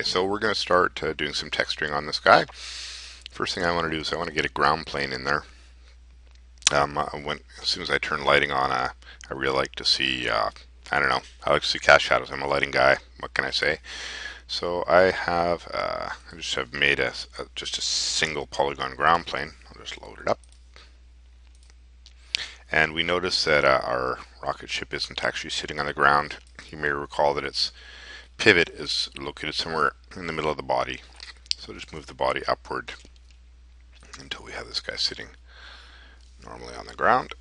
Okay, so we're going to start doing some texturing on this guy. First thing I want to do is I want to get a ground plane in there. As soon as I turn lighting on, I really like to see, I don't know, I like to see cast shadows. I'm a lighting guy. What can I say? So I just have made just a single polygon ground plane. I'll just load it up. And we notice that our rocket ship isn't actually sitting on the ground. You may recall that its pivot is located somewhere in the middle of the body. So just move the body upward until we have this guy sitting normally on the ground.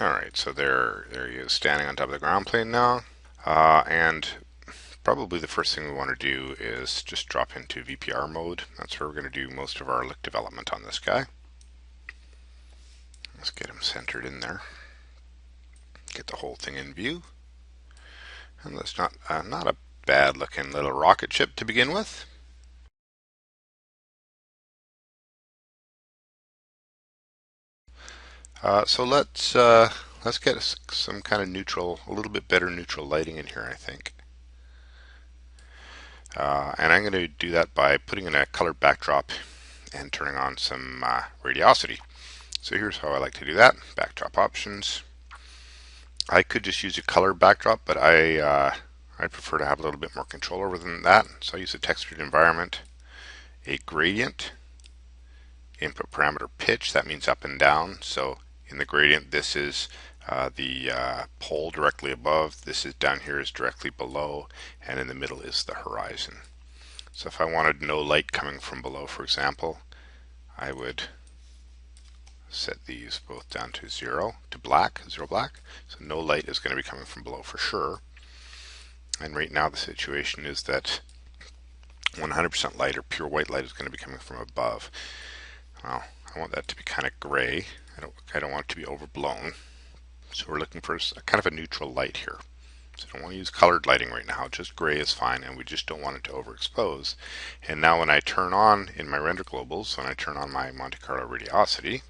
Alright, so there he is standing on top of the ground plane now. And probably the first thing we want to do is just drop into VPR mode. That's where we're going to do most of our lick development on this guy. Let's get him centered in there. Get the whole thing in view. And that's not a bad looking little rocket ship to begin with. So let's get some kind of neutral, a little bit better neutral lighting in here, I think. And I'm going to do that by putting in a color backdrop and turning on some radiosity. So here's how I like to do that. Backdrop options. I could just use a color backdrop, but I prefer to have a little bit more control over than that. So I use a textured environment, a gradient, input parameter pitch, that means up and down. So in the gradient, this is the pole directly above, this is down here is directly below, and in the middle is the horizon. So if I wanted no light coming from below, for example, I would set these both down to zero black. So no light is going to be coming from below for sure. And right now the situation is that 100% light or pure white light is going to be coming from above. Well, I want that to be kind of gray. I don't want it to be overblown. So we're looking for kind of a neutral light here. So I don't want to use colored lighting right now, just gray is fine, and we just don't want it to overexpose. And now when I turn on in my render globals, when I turn on my Monte Carlo radiosity,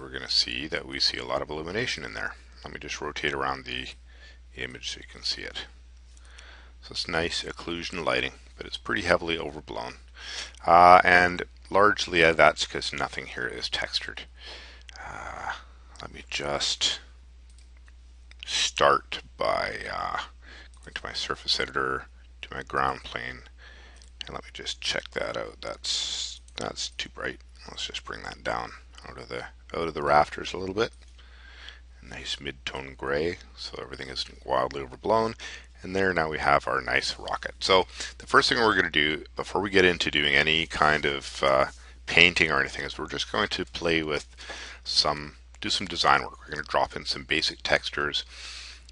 we're going to see that we see a lot of illumination in there. Let me just rotate around the image so you can see it. So it's nice occlusion lighting, but it's pretty heavily overblown. And largely that's because nothing here is textured. Let me just start by going to my surface editor, to my ground plane, and let me just check that out. That's too bright. Let's just bring that down out of the rafters a little bit. A nice mid-tone gray, so everything isn't wildly overblown. And there now we have our nice rocket. So the first thing we're going to do before we get into doing any kind of painting or anything is we're just going to play with do some design work. We're going to drop in some basic textures,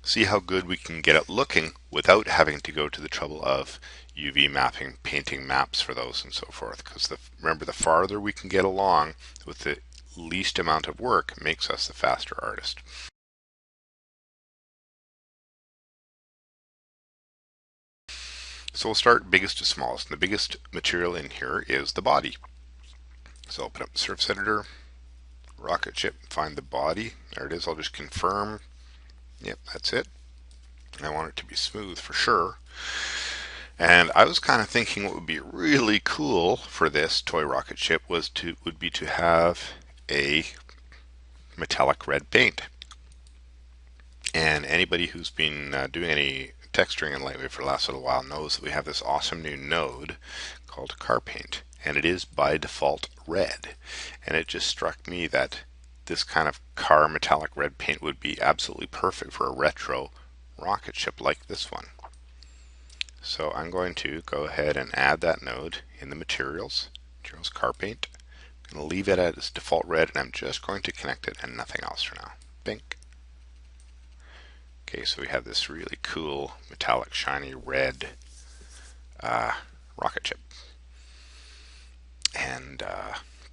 see how good we can get it looking without having to go to the trouble of UV mapping, painting maps for those and so forth. Because remember, the farther we can get along with the least amount of work makes us the faster artist. So we'll start biggest to smallest. And the biggest material in here is the body. So open up the surface editor, rocket ship, find the body. There it is. I'll just confirm. Yep, that's it. I want it to be smooth for sure. And I was kind of thinking what would be really cool for this toy rocket ship would be to have a metallic red paint. And anybody who's been doing any texturing in Lightwave for the last little while knows that we have this awesome new node called Car Paint, and it is by default red. And it just struck me that this kind of car metallic red paint would be absolutely perfect for a retro rocket ship like this one. So I'm going to go ahead and add that node in the materials Car Paint. I'm going to leave it at its default red, and I'm just going to connect it and nothing else for now. Bink. Okay, so we have this really cool metallic shiny red rocket ship. And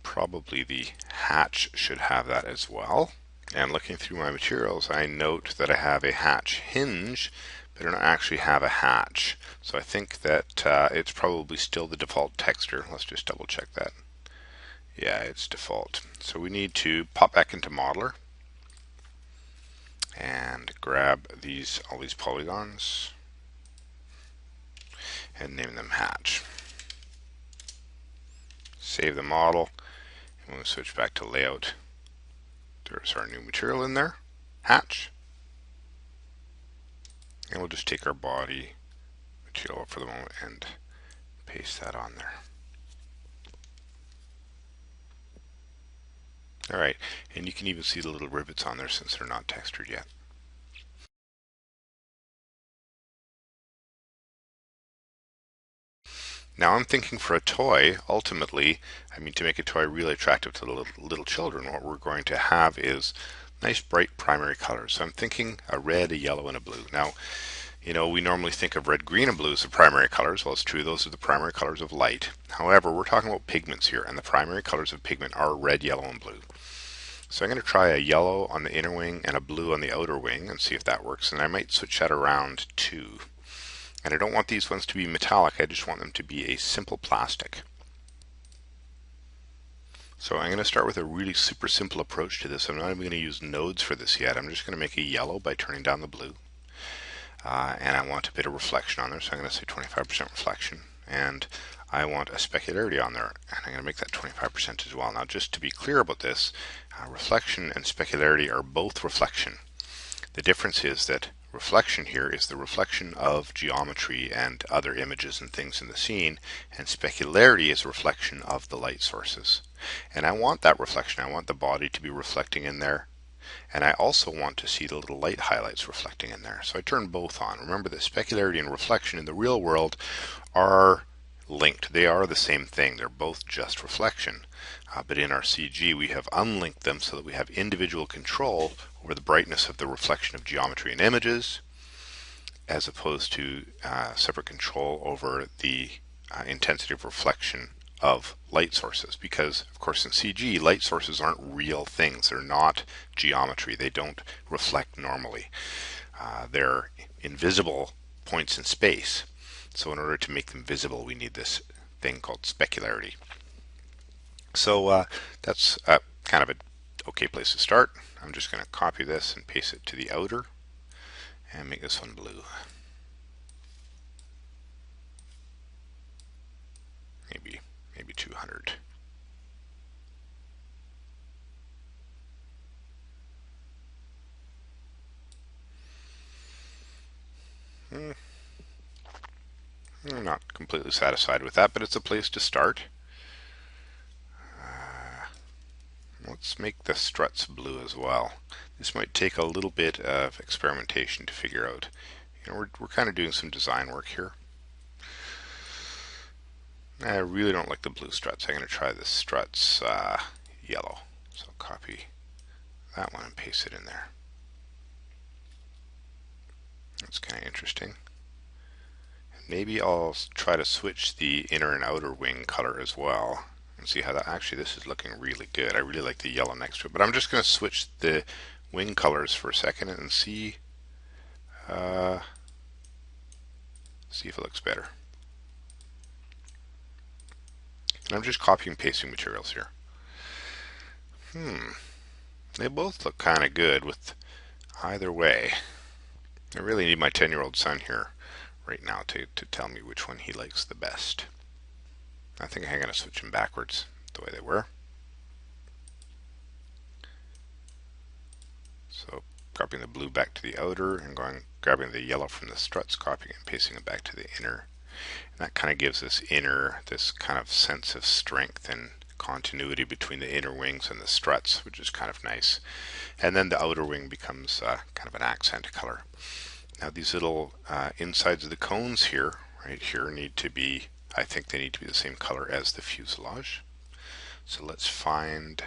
probably the hatch should have that as well. And looking through my materials, I note that I have a hatch hinge, but I don't actually have a hatch. So I think that it's probably still the default texture. Let's just double check that. Yeah, it's default. So we need to pop back into Modeler and grab all these polygons. and name them hatch. Save the model, and we'll switch back to layout. There's our new material in there, hatch. And we'll just take our body material for the moment and paste that on there. Alright, and you can even see the little rivets on there since they're not textured yet. Now I'm thinking for a toy, ultimately, to make a toy really attractive to the little children, what we're going to have is nice bright primary colors. So I'm thinking a red, a yellow, and a blue. Now, we normally think of red, green, and blue as the primary colors. Well, it's true, those are the primary colors of light. However, we're talking about pigments here, and the primary colors of pigment are red, yellow, and blue. So I'm going to try a yellow on the inner wing and a blue on the outer wing and see if that works. And I might switch that around too. And I don't want these ones to be metallic, I just want them to be a simple plastic. So I'm going to start with a really super simple approach to this. I'm not even going to use nodes for this yet. I'm just going to make a yellow by turning down the blue. And I want a bit of reflection on there, so I'm going to say 25% reflection. And I want a specularity on there, and I'm going to make that 25% as well. Now, just to be clear about this, reflection and specularity are both reflection. The difference is that reflection here is the reflection of geometry and other images and things in the scene, and specularity is a reflection of the light sources. And I want that reflection. I want the body to be reflecting in there, and I also want to see the little light highlights reflecting in there. So I turn both on. Remember that specularity and reflection in the real world are linked. They are the same thing. They're both just reflection. But in our CG, we have unlinked them so that we have individual control over the brightness of the reflection of geometry and images, as opposed to separate control over the intensity of reflection of light sources. Because, of course, in CG, light sources aren't real things. They're not geometry. They don't reflect normally. They're invisible points in space. So in order to make them visible, we need this thing called specularity. So that's kind of an okay place to start. I'm just going to copy this and paste it to the outer and make this one blue. Maybe 200. I'm not completely satisfied with that, but it's a place to start. Let's make the struts blue as well. This might take a little bit of experimentation to figure out. We're kind of doing some design work here. I really don't like the blue struts. I'm going to try the struts yellow. So I'll copy that one and paste it in there. That's kind of interesting. Maybe I'll try to switch the inner and outer wing color as well and see how that, actually this is looking really good. I really like the yellow next to it, but I'm just going to switch the wing colors for a second and see if it looks better. And I'm just copying and pasting materials here. They both look kind of good with either way. I really need my 10-year-old son here right now to tell me which one he likes the best. I think I'm going to switch them backwards the way they were. So copying the blue back to the outer and grabbing the yellow from the struts, copying and pasting it back to the inner. And that kind of gives this kind of sense of strength and continuity between the inner wings and the struts, which is kind of nice. And then the outer wing becomes kind of an accent color. Now these little insides of the cones here, right here, need to be, I think they need to be the same color as the fuselage. So let's find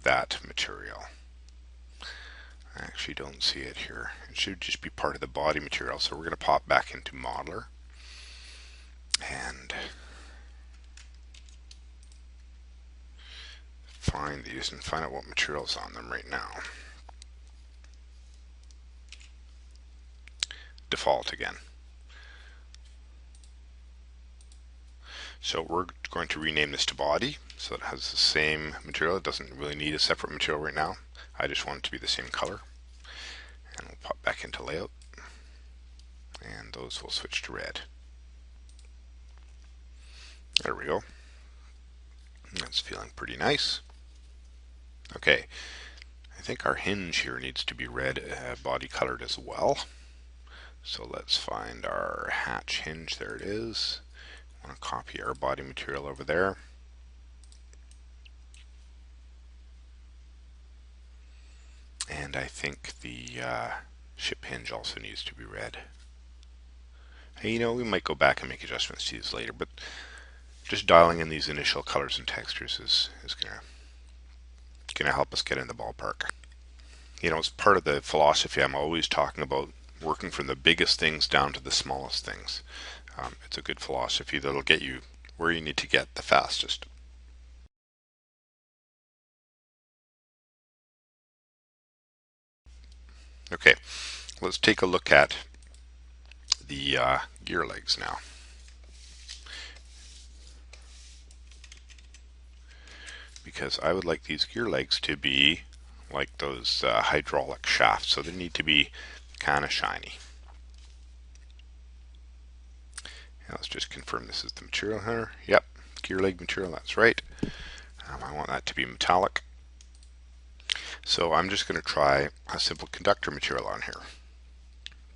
that material. I actually don't see it here. It should just be part of the body material. So we're going to pop back into Modeler and find these and find out what material's on them right now. Default again. So we're going to rename this to body so it has the same material. It doesn't really need a separate material right now. I just want it to be the same color. And we'll pop back into layout, and those will switch to red. There we go. That's feeling pretty nice. Okay, I think our hinge here needs to be red, body colored as well. So let's find our hatch hinge. There it is. I want to copy our body material over there. And I think the ship hinge also needs to be red. And, you know, we might go back and make adjustments to these later, but just dialing in these initial colors and textures is gonna help us get in the ballpark. You know, it's part of the philosophy I'm always talking about, working from the biggest things down to the smallest things. It's a good philosophy that'll get you where you need to get the fastest. Okay, let's take a look at the gear legs now. Because I would like these gear legs to be like those hydraulic shafts, so they need to be kind of shiny. Now let's just confirm this is the material here. Yep, gear leg material, that's right. I want that to be metallic. So I'm just going to try a simple conductor material on here.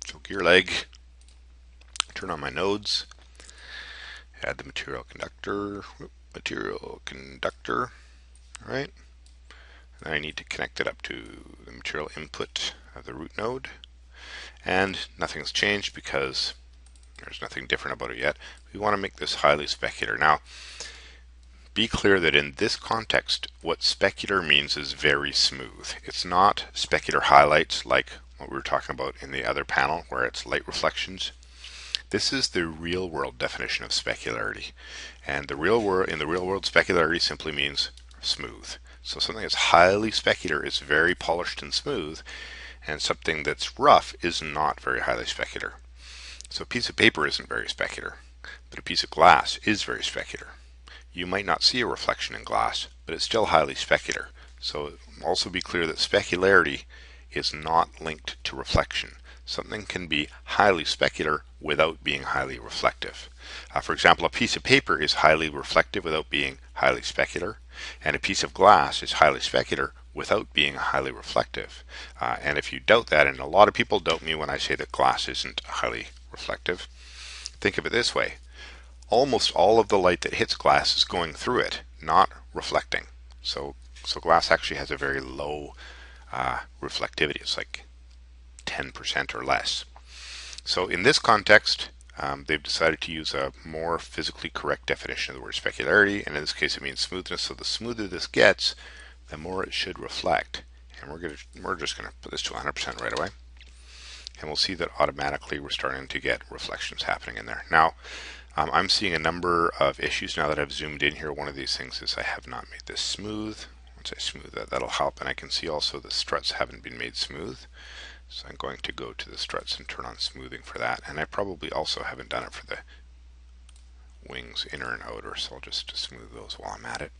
So gear leg, turn on my nodes, add the material conductor, all right? And I need to connect it up to the material input of the root node. And nothing's changed because there's nothing different about it yet. We want to make this highly specular. Now, be clear that in this context, what specular means is very smooth. It's not specular highlights like what we were talking about in the other panel where it's light reflections. This is the real world definition of specularity. And in the real world, specularity simply means smooth. So something that's highly specular is very polished and smooth, and something that's rough is not very highly specular. So a piece of paper isn't very specular, but a piece of glass is very specular. You might not see a reflection in glass, but it's still highly specular. So also be clear that specularity is not linked to reflection. Something can be highly specular without being highly reflective. For example, a piece of paper is highly reflective without being highly specular, and a piece of glass is highly specular without being highly reflective. And if you doubt that, and a lot of people doubt me when I say that glass isn't highly reflective, think of it this way. Almost all of the light that hits glass is going through it, not reflecting. So glass actually has a very low reflectivity. It's like 10% or less. So in this context, they've decided to use a more physically correct definition of the word specularity, and in this case it means smoothness. So the smoother this gets, the more it should reflect. And we're just going to put this to 100% right away. And we'll see that automatically we're starting to get reflections happening in there. Now, I'm seeing a number of issues now that I've zoomed in here. One of these things is I have not made this smooth. Once I smooth that, that'll help. And I can see also the struts haven't been made smooth. So I'm going to go to the struts and turn on smoothing for that. And I probably also haven't done it for the wings inner and outer, so I'll just smooth those while I'm at it.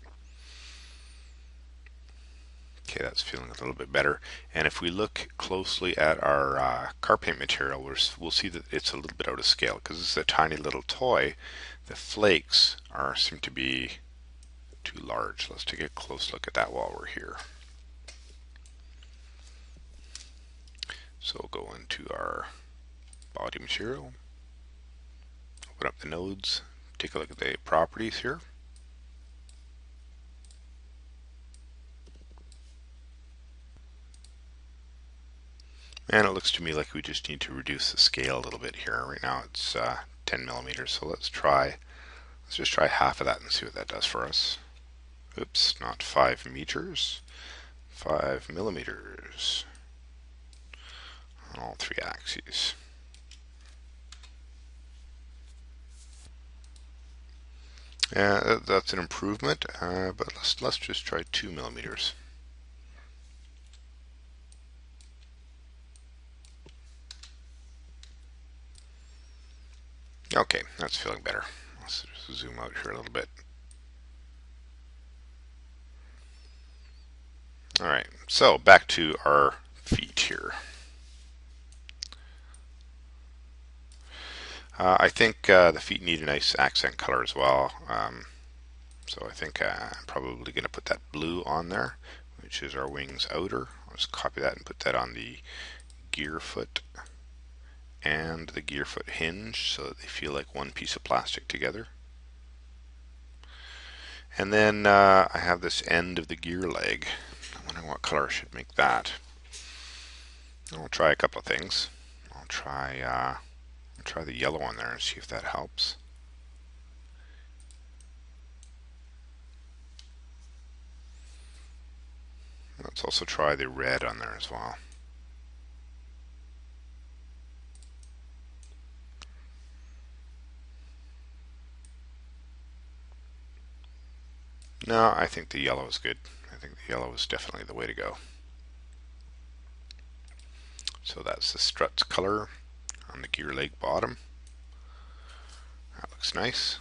Okay, that's feeling a little bit better. And if we look closely at our car paint material, we'll see that it's a little bit out of scale because this is a tiny little toy. The flakes seem to be too large. Let's take a close look at that while we're here. So we'll go into our body material, open up the nodes, take a look at the properties here. And it looks to me like we just need to reduce the scale a little bit here. Right now it's 10 millimeters, so let's just try half of that and see what that does for us. Oops, not 5 meters, 5 millimeters on all 3 axes. Yeah, that's an improvement, but let's just try 2 millimeters. Okay, that's feeling better. Let's just zoom out here a little bit. Alright, so back to our feet here. I think the feet need a nice accent color as well. So I think I'm probably going to put that blue on there, which is our wings outer. I'll just copy that and put that on the gear foot and the gear foot hinge so that they feel like one piece of plastic together. And then I have this end of the gear leg. I'm wondering what color I should make that. I'll try a couple of things. I'll try the yellow on there and see if that helps. Let's also try the red on there as well. No, I think the yellow is good. I think the yellow is definitely the way to go. So that's the struts color on the gear leg bottom. That looks nice.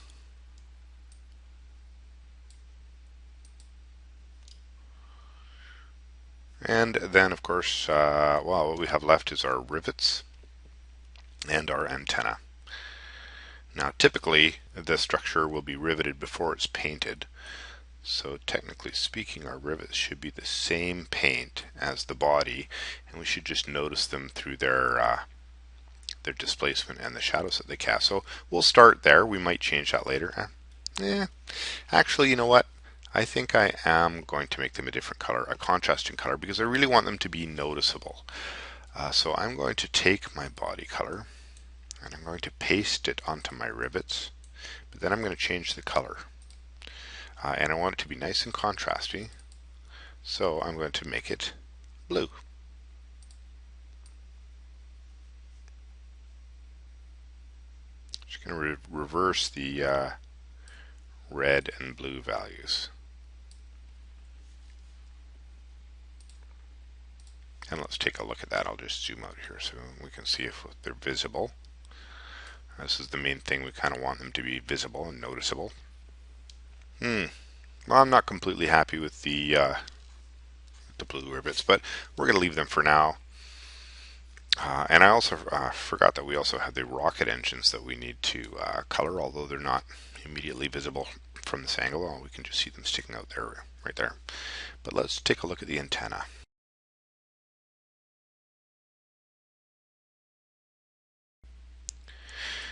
And then, of course, well, what we have left is our rivets and our antenna. Now, typically, the structure will be riveted before it's painted. So technically speaking, our rivets should be the same paint as the body, and we should just notice them through their displacement and the shadows that they cast. So we'll start there. We might change that later. Actually, you know what? I think I am going to make them a different color, a contrasting color, because I really want them to be noticeable. So I'm going to take my body color and I'm going to paste it onto my rivets, but then I'm going to change the color. And I want it to be nice and contrasty, so I'm going to make it blue. Just going to reverse the red and blue values. And let's take a look at that. I'll just zoom out here so we can see if they're visible. This is the main thing. We kind of want them to be visible and noticeable. Well, I'm not completely happy with the blue rivets, but we're going to leave them for now. And I also forgot that we also have the rocket engines that we need to color, although they're not immediately visible from this angle. We can just see them sticking out there, right there. But let's take a look at the antenna.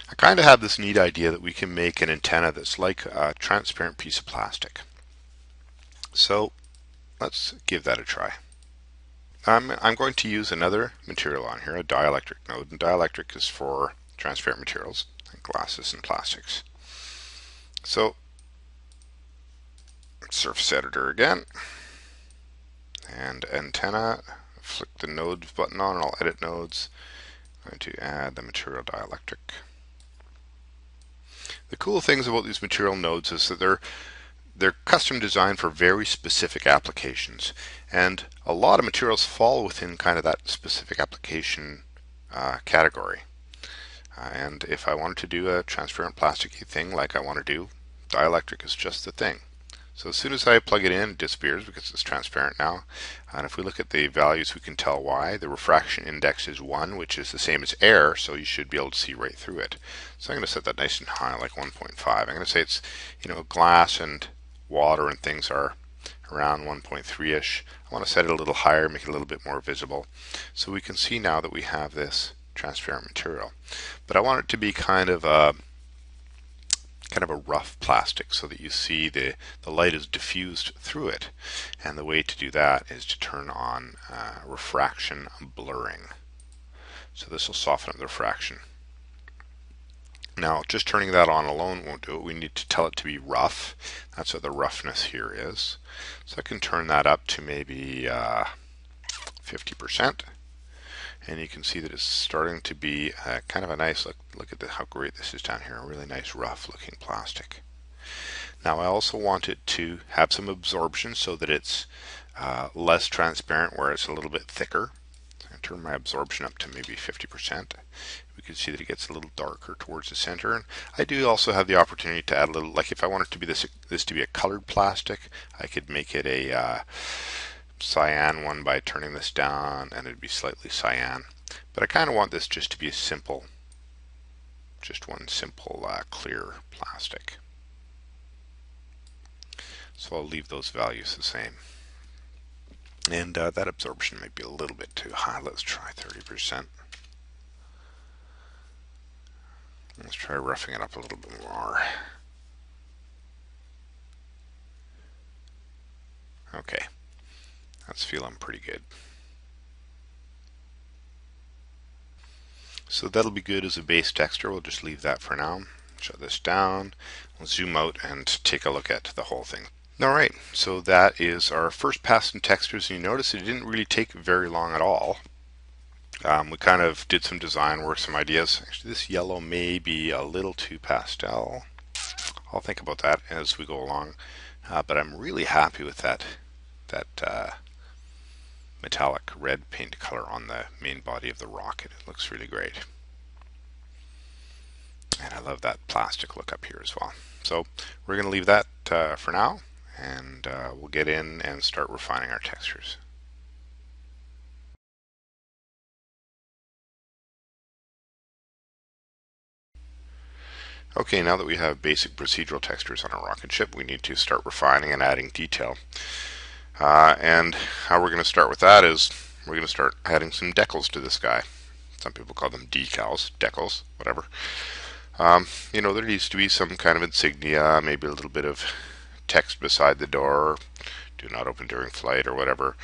I kind of have this neat idea that we can make an antenna that's like a transparent piece of plastic. So let's give that a try. I'm going to use another material on here, a dielectric node, and dielectric is for transparent materials, like glasses and plastics. So, surface editor again, and antenna, flick the nodes button on and I'll edit nodes. I'm going to add the material dielectric. The cool things about these material nodes is that they're custom designed for very specific applications, and a lot of materials fall within kind of that specific application category. And if I wanted to do a transparent plasticky thing like I want to do, dielectric is just the thing. So as soon as I plug it in, it disappears because it's transparent now. And if we look at the values, we can tell why. The refraction index is 1, which is the same as air, so you should be able to see right through it. So I'm going to set that nice and high, like 1.5. I'm going to say it's, glass and water and things are around 1.3-ish. I want to set it a little higher, make it a little bit more visible. So we can see now that we have this transparent material. But I want it to be kind of a rough plastic so that you see the light is diffused through it. And the way to do that is to turn on refraction blurring. So this will soften up the refraction. Now, just turning that on alone won't do it. We need to tell it to be rough. That's what the roughness here is. So I can turn that up to maybe 50%. And you can see that it's starting to be kind of a nice look. Look at how great this is down here. A really nice rough looking plastic. Now I also want it to have some absorption so that it's less transparent where it's a little bit thicker. So I turn my absorption up to maybe 50%. We can see that it gets a little darker towards the center. And I do also have the opportunity to add a little, like if I wanted to be this to be a colored plastic, I could make it a cyan one by turning this down, and it'd be slightly cyan. But I kind of want this just to be a simple just one simple clear plastic. So I'll leave those values the same. And that absorption might be a little bit too high. Let's try 30%. Let's try roughing it up a little bit more. Okay, that's feeling pretty good. So that'll be good as a base texture. We'll just leave that for now. Shut this down. We'll zoom out and take a look at the whole thing. Alright, so that is our first pass in textures. And you notice it didn't really take very long at all. We kind of did some design work, some ideas. Actually, this yellow may be a little too pastel. I'll think about that as we go along. But I'm really happy with that metallic red paint color on the main body of the rocket. It looks really great. And I love that plastic look up here as well. So we're going to leave that for now, and we'll get in and start refining our textures. Okay, now that we have basic procedural textures on our rocket ship, we need to start refining and adding detail. And how we're going to start with that is we're going to start adding some decals to this guy. Some people call them decals, decals, whatever. You know, there needs to be some kind of insignia, maybe a little bit of text beside the door, do not open during flight or whatever,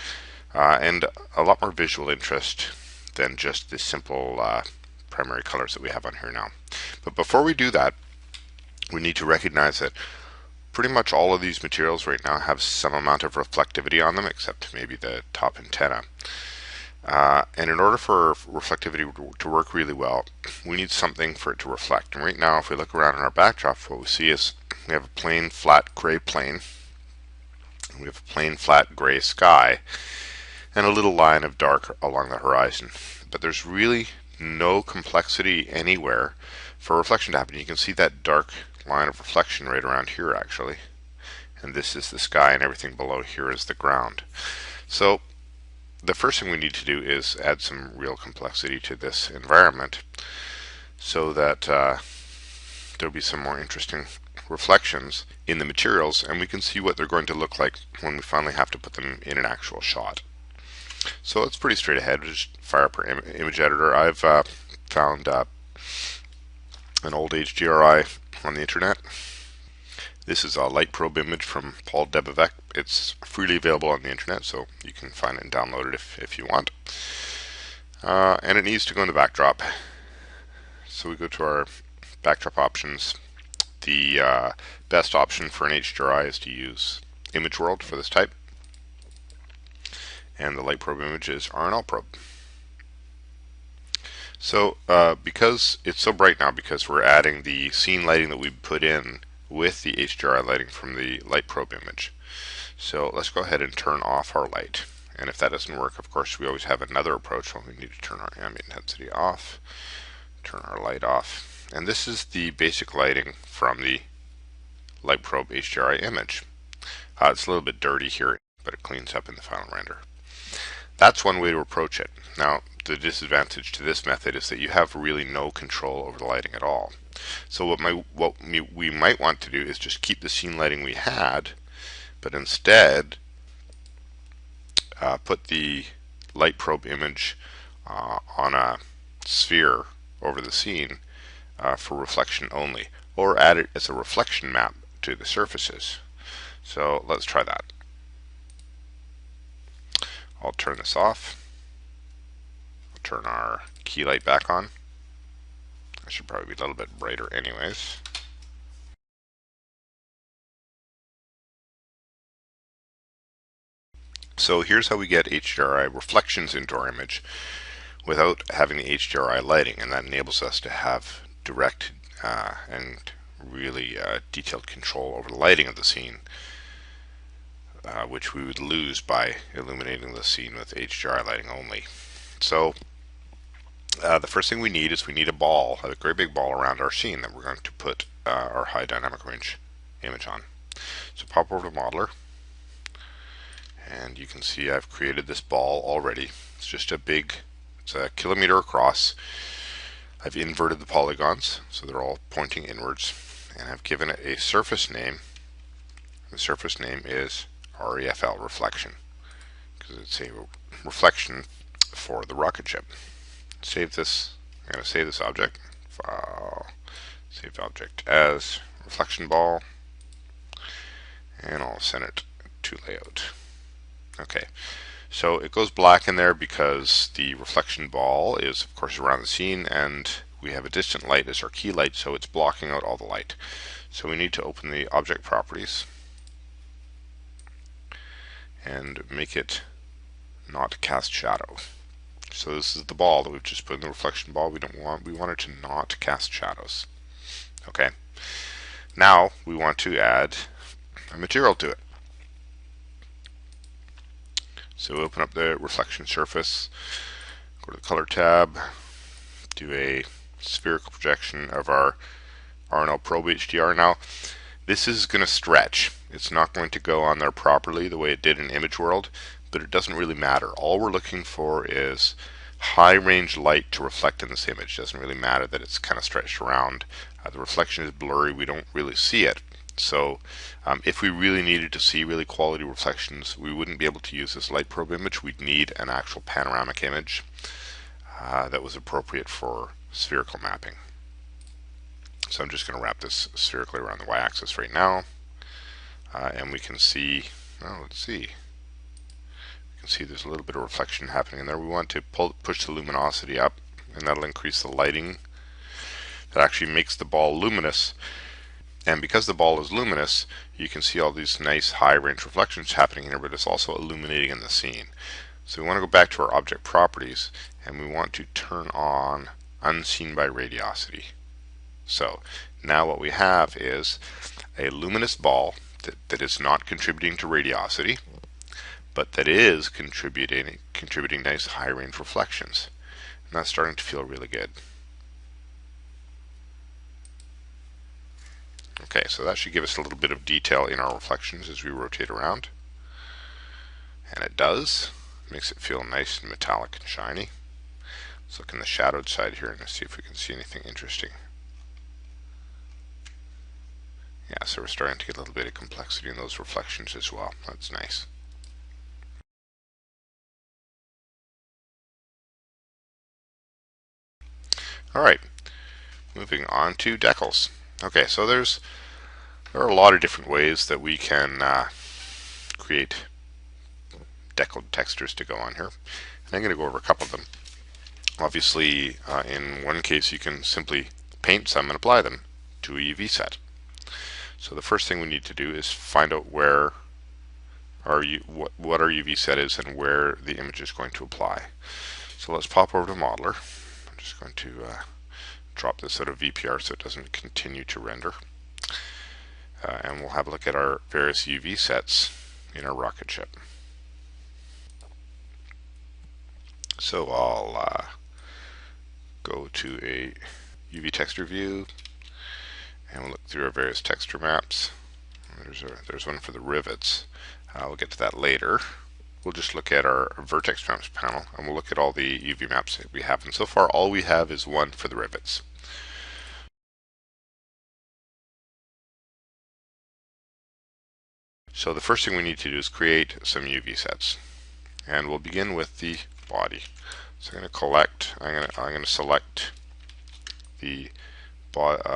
and a lot more visual interest than just the simple primary colors that we have on here now. But before we do that, we need to recognize that pretty much all of these materials right now have some amount of reflectivity on them, except maybe the top antenna. And in order for reflectivity to work really well, we need something for it to reflect. And right now, if we look around in our backdrop, what we see is we have a plain flat gray plane, we have a plain flat gray sky, and a little line of dark along the horizon. But there's really no complexity anywhere for reflection to happen. You can see that dark line of reflection right around here, actually. And this is the sky, and everything below here is the ground. So the first thing we need to do is add some real complexity to this environment so that there'll be some more interesting reflections in the materials, and we can see what they're going to look like when we finally have to put them in an actual shot. So it's pretty straight ahead. Just fire up our image editor. I've found an old HDRI on the internet. This is a LightProbe image from Paul Debevec. It's freely available on the internet, so you can find it and download it if you want. And it needs to go in the backdrop. So we go to our backdrop options. The best option for an HDRI is to use Image World for this type. And the LightProbe images are an Allprobe. So because it's so bright now, because we're adding the scene lighting that we put in with the HDRI lighting from the LightProbe image. So let's go ahead and turn off our light. And if that doesn't work, of course, we always have another approach when we need to turn our ambient intensity off, turn our light off. And this is the basic lighting from the LightProbe HDRI image. It's a little bit dirty here, but it cleans up in the final render. That's one way to approach it. Now, the disadvantage to this method is that you have really no control over the lighting at all. So what we might want to do is just keep the scene lighting we had, but instead put the LightProbe image on a sphere over the scene for reflection only, or add it as a reflection map to the surfaces. So let's try that. I'll turn this off. I'll turn our key light back on. I should probably be a little bit brighter anyways. So here's how we get HDRI reflections into our image without having the HDRI lighting, and that enables us to have direct and really detailed control over the lighting of the scene, which we would lose by illuminating the scene with HDRI lighting only. So the first thing we need is we need a ball, a great big ball around our scene that we're going to put our high dynamic range image on. So pop over to Modeler, and you can see I've created this ball already. It's just it's a kilometer across. I've inverted the polygons so they're all pointing inwards, and I've given it a surface name. The surface name is REFL, reflection, because it's a reflection for the rocket ship. Save this. I'm going to save this object. File, save object as reflection ball, and I'll send it to layout. Okay, so it goes black in there because the reflection ball is of course around the scene, and we have a distant light as our key light, so it's blocking out all the light. So we need to open the object properties and make it not cast shadow. So this is the ball that we've just put in the reflection ball. We want it to not cast shadows. Okay. Now we want to add a material to it. So open up the reflection surface, go to the color tab, do a spherical projection of our R&L Probe HDR. Now this is going to stretch. It's not going to go on there properly the way it did in Image World, but it doesn't really matter. All we're looking for is high range light to reflect in this image. It doesn't really matter that it's kind of stretched around. The reflection is blurry, we don't really see it. So if we really needed to see really quality reflections, we wouldn't be able to use this light probe image. We'd need an actual panoramic image that was appropriate for spherical mapping. So I'm just going to wrap this spherically around the y-axis right now, and we can see, let's see, we can see there's a little bit of reflection happening in there. We want to push the luminosity up, and that'll increase the lighting that actually makes the ball luminous. And because the ball is luminous, you can see all these nice high range reflections happening here, but it's also illuminating in the scene. So we want to go back to our object properties, and we want to turn on unseen by radiosity. So now what we have is a luminous ball that is not contributing to radiosity, but that is contributing nice high range reflections. And that's starting to feel really good. Okay, so that should give us a little bit of detail in our reflections as we rotate around. And it does. Makes it feel nice and metallic and shiny. Let's look in the shadowed side here and see if we can see anything interesting. Yeah, so we're starting to get a little bit of complexity in those reflections as well. That's nice. Alright, moving on to decals. Okay, so there are a lot of different ways that we can create deckled textures to go on here. And I'm going to go over a couple of them. Obviously, in one case you can simply paint some and apply them to a UV set. So the first thing we need to do is find out where what our UV set is and where the image is going to apply. So let's pop over to Modeler. I'm just going to drop this out of VPR so it doesn't continue to render. And we'll have a look at our various UV sets in our rocket ship. So I'll go to a UV texture view, and we'll look through our various texture maps. There's one for the rivets. We'll get to that later. We'll just look at our vertex maps panel, and we'll look at all the UV maps that we have. And so far, all we have is one for the rivets. So the first thing we need to do is create some UV sets, and we'll begin with the body. So I'm going to select the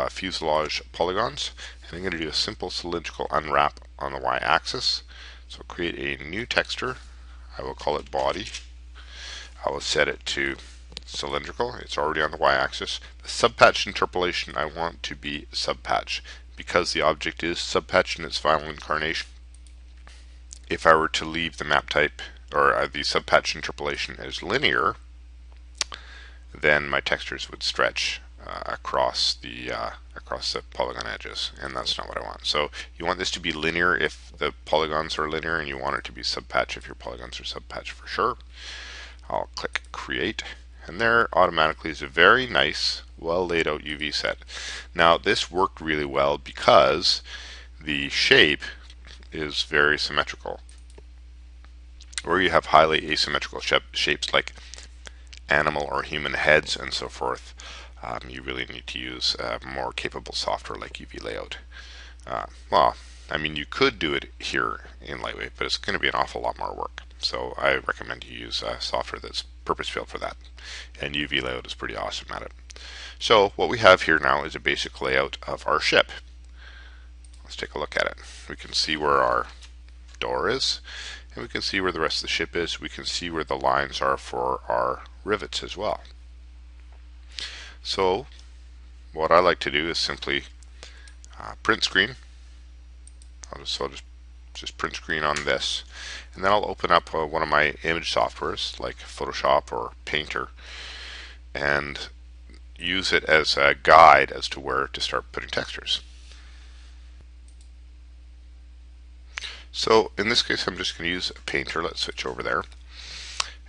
fuselage polygons, and I'm going to do a simple cylindrical unwrap on the y-axis. So create a new texture. I will call it body. I will set it to cylindrical. It's already on the y-axis. The subpatch interpolation I want to be subpatch because the object is subpatch in its final incarnation. If I were to leave the map type or the subpatch interpolation as linear, then my textures would stretch across the polygon edges, and that's not what I want. So you want this to be linear if the polygons are linear, and you want it to be subpatch if your polygons are subpatch for sure. I'll click create, and there automatically is a very nice, well laid out UV set. Now this worked really well because the shape is very symmetrical. Where you have highly asymmetrical shapes like animal or human heads and so forth, You really need to use more capable software like UV Layout. Well, I mean, you could do it here in Lightwave, but it's going to be an awful lot more work. So I recommend you use software that's purpose-built for that. And UV Layout is pretty awesome at it. So what we have here now is a basic layout of our ship. Let's take a look at it. We can see where our door is, and we can see where the rest of the ship is. We can see where the lines are for our rivets as well. So what I like to do is simply print screen. I'll just print screen on this, and then I'll open up one of my image softwares like Photoshop or Painter and use it as a guide as to where to start putting textures. So in this case, I'm just going to use Painter. Let's switch over there,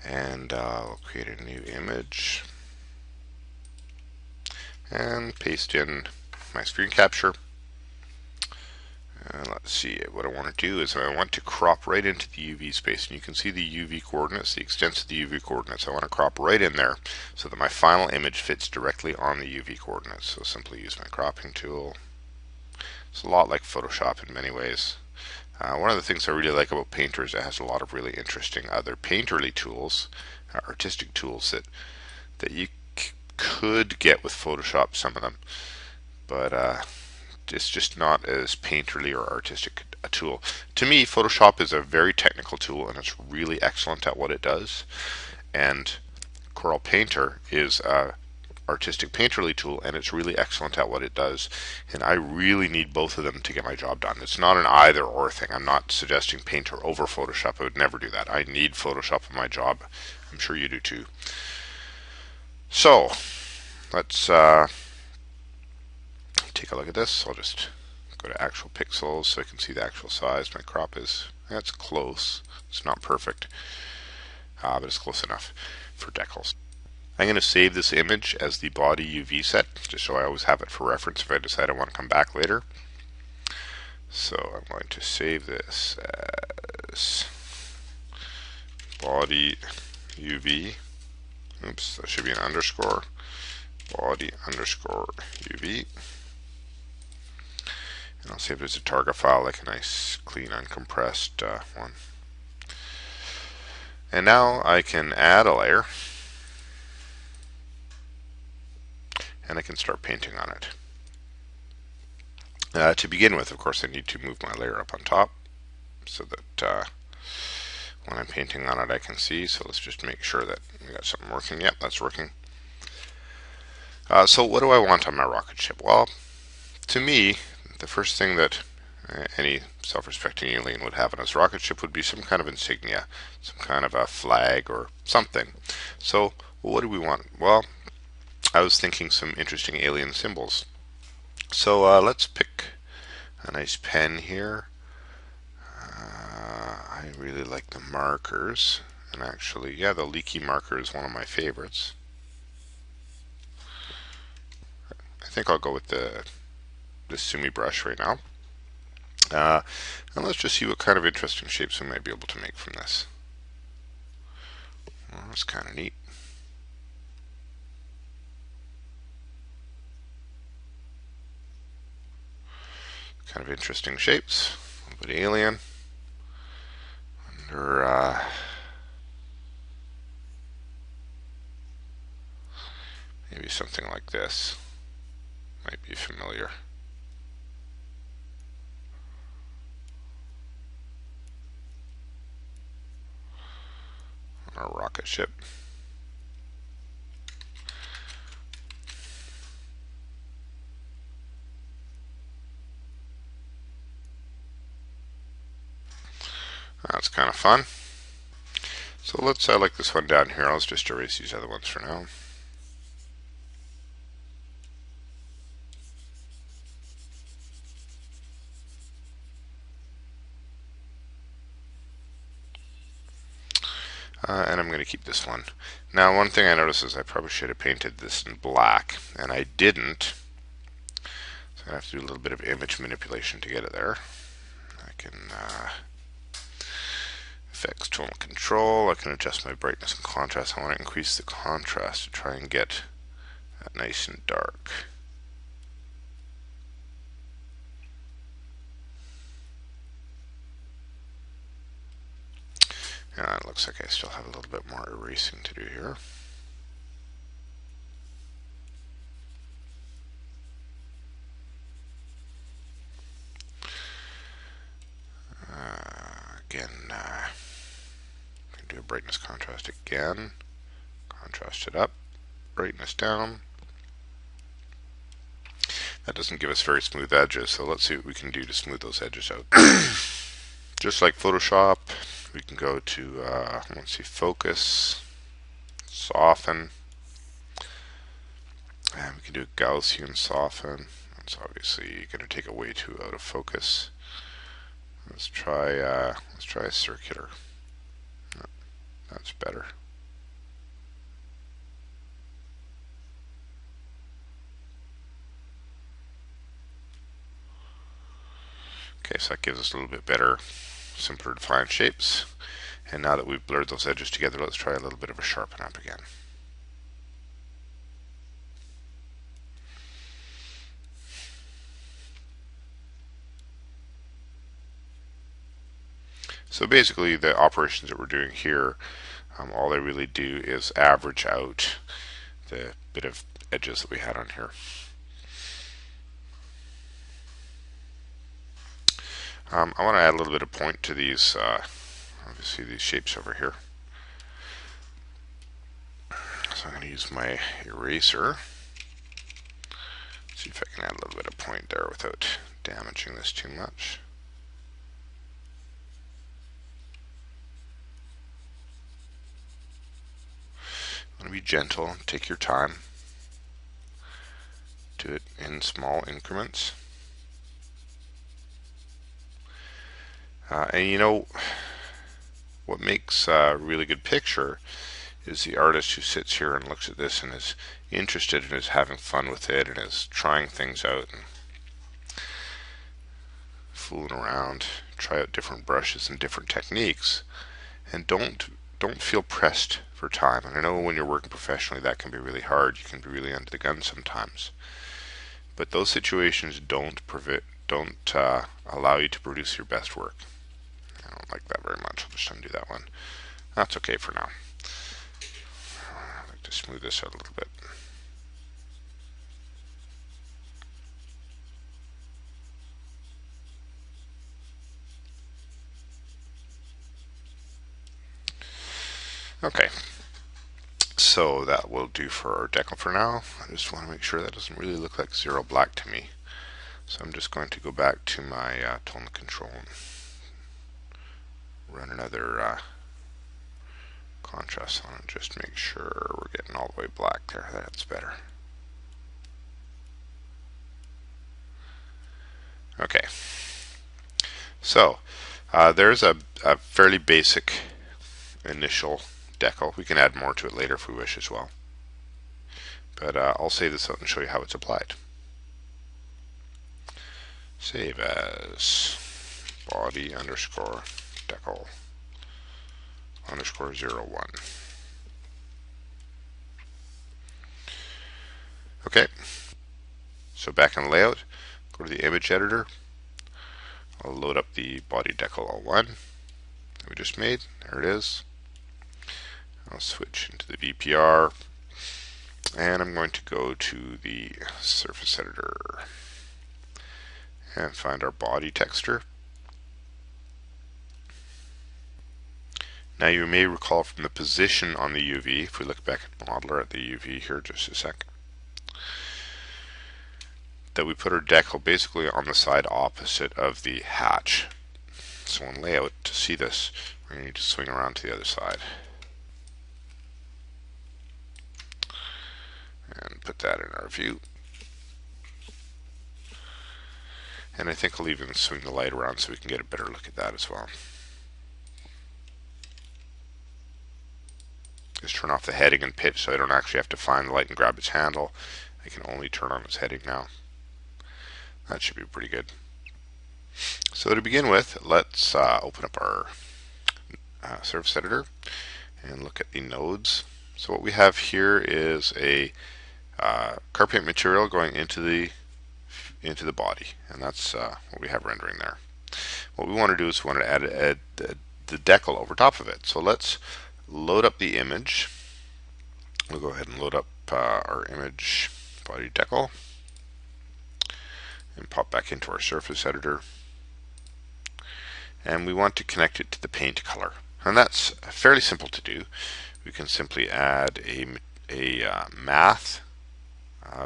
and I'll create a new image and paste in my screen capture. Let's see, what I want to do is I want to crop right into the UV space, and you can see the UV coordinates, the extents of the UV coordinates. I want to crop right in there so that my final image fits directly on the UV coordinates. So simply use my cropping tool. It's a lot like Photoshop in many ways. One of the things I really like about Painter is it has a lot of really interesting other painterly tools, artistic tools that you could get with Photoshop, some of them, but it's just not as painterly or artistic a tool. To me, Photoshop is a very technical tool, and it's really excellent at what it does. And Corel Painter is a artistic painterly tool, and it's really excellent at what it does. And I really need both of them to get my job done. It's not an either or thing. I'm not suggesting Painter over Photoshop. I would never do that. I need Photoshop in my job. I'm sure you do too. So let's take a look at this. I'll just go to actual pixels so I can see the actual size. My crop that's close. It's not perfect, but it's close enough for decals. I'm going to save this image as the body UV set, just so I always have it for reference if I decide I want to come back later. So I'm going to save this as body UV. Oops, that should be an underscore. Body underscore UV. And I'll save it as a target file, like a nice, clean, uncompressed one. And now I can add a layer, and I can start painting on it. To begin with, of course, I need to move my layer up on top so that when I'm painting on it I can see. So let's just make sure that we got something working. Yep, that's working. So what do I want on my rocket ship? Well, to me, the first thing that any self-respecting alien would have on his rocket ship would be some kind of insignia, some kind of a flag or something. So what do we want? Well, I was thinking some interesting alien symbols. So let's pick a nice pen here. I really like the markers, and actually, yeah, the leaky marker is one of my favorites. I think I'll go with the Sumi brush right now. And let's just see what kind of interesting shapes we might be able to make from this. Well, that's kind of neat. Kind of interesting shapes. A little bit alien. Under maybe something like this. Might be familiar. On our rocket ship. That's kind of fun. So let's like this one down here. Let's just erase these other ones for now. And I'm going to keep this one. Now, one thing I noticed is I probably should have painted this in black, and I didn't. So I have to do a little bit of image manipulation to get it there. I can effects, tool, and control. I can adjust my brightness and contrast. I want to increase the contrast to try and get that nice and dark. And it looks like I still have a little bit more erasing to do here. Again, do a brightness contrast again. Contrast it up, brightness down. That doesn't give us very smooth edges, so let's see what we can do to smooth those edges out. Just like Photoshop, we can go to, let's see, focus, soften, and we can do Gaussian soften. That's obviously going to take it way too out of focus. Let's try a circular. That's better. Okay, so that gives us a little bit better, simpler defined shapes. And now that we've blurred those edges together, let's try a little bit of a sharpen up again. So basically the operations that we're doing here, all they really do is average out the bit of edges that we had on here. I want to add a little bit of point to these, obviously these shapes over here. So I'm going to use my eraser. See if I can add a little bit of point there without damaging this too much. You want to be gentle, take your time. Do it in small increments. And you know, what makes a really good picture is the artist who sits here and looks at this and is interested and is having fun with it and is trying things out and fooling around, try out different brushes and different techniques, and don't feel pressed for time. And I know when you're working professionally that can be really hard. You can be really under the gun sometimes. But those situations don't allow you to produce your best work. I don't like that very much. I'll just undo that one. That's okay for now. I'd like to smooth this out a little bit. Okay, so that will do for our decal for now. I just want to make sure that doesn't really look like zero black to me. So I'm just going to go back to my tone control and run another contrast on it just to make sure we're getting all the way black there. That's better. Okay, so there's a fairly basic initial decal. We can add more to it later if we wish as well. But I'll save this out and show you how it's applied. Save as body underscore decal underscore 01. Okay, so back in layout, go to the image editor. I'll load up the body decal 01 that we just made. There it is. I'll switch into the VPR and I'm going to go to the surface editor and find our body texture. Now you may recall from the position on the UV, if we look back at Modeler at the UV here just a sec, that we put our decal basically on the side opposite of the hatch. So in layout, to see this, we're going to need to swing around to the other side. And put that in our view. And I think I'll even swing the light around so we can get a better look at that as well. Just turn off the heading and pitch so I don't actually have to find the light and grab its handle. I can only turn on its heading now. That should be pretty good. So to begin with, let's open up our surface editor and look at the nodes. So what we have here is a color paint material going into the body, and that's what we have rendering there. What we want to do is we want to add the decal over top of it. So let's load up the image. We'll go ahead and load up our image body decal and pop back into our surface editor. And we want to connect it to the paint color. And that's fairly simple to do. We can simply add a math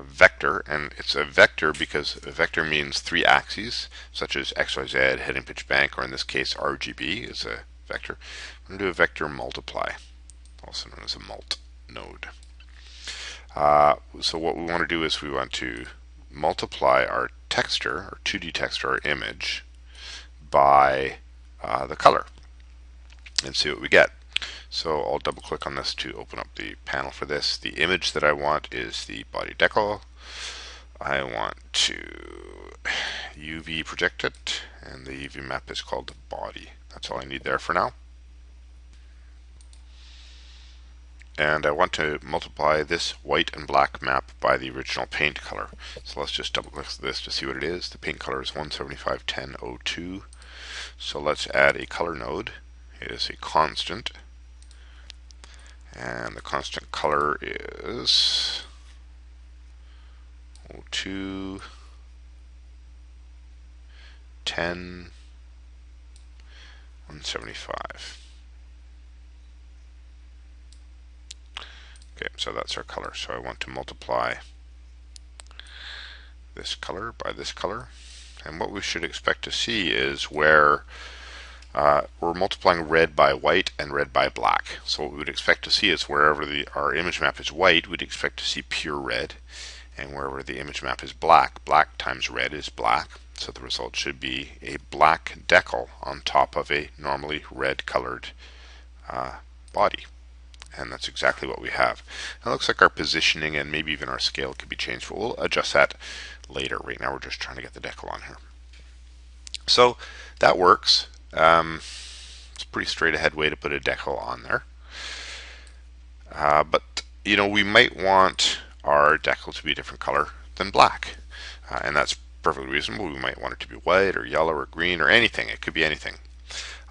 vector, and it's a vector because a vector means 3 axes, such as XYZ, heading, pitch, bank, or in this case RGB is a vector. I'm going to do a vector multiply, also known as a mult node. So what we want to do is we want to multiply our texture, our 2D texture, our image, by the color and see what we get. So I'll double click on this to open up the panel for this. The image that I want is the body decal. I want to UV project it, and the UV map is called the body. That's all I need there for now. And I want to multiply this white and black map by the original paint color. So let's just double click this to see what it is. The paint color is 1751002. So let's add a color node. It is a constant, and the constant color is 02 10 175. Okay, so that's our color. So I want to multiply this color by this color, and what we should expect to see is where we're multiplying red by white and red by black. So what we would expect to see is wherever our image map is white, we'd expect to see pure red, and wherever the image map is black, black times red is black. So the result should be a black decal on top of a normally red colored body. And that's exactly what we have. It looks like our positioning and maybe even our scale could be changed, but we'll adjust that later. Right now we're just trying to get the decal on here. So that works. It's a pretty straight ahead way to put a decal on there. But you know, we might want our decal to be a different color than black, and that's perfectly reasonable. We might want it to be white or yellow or green or anything. It could be anything.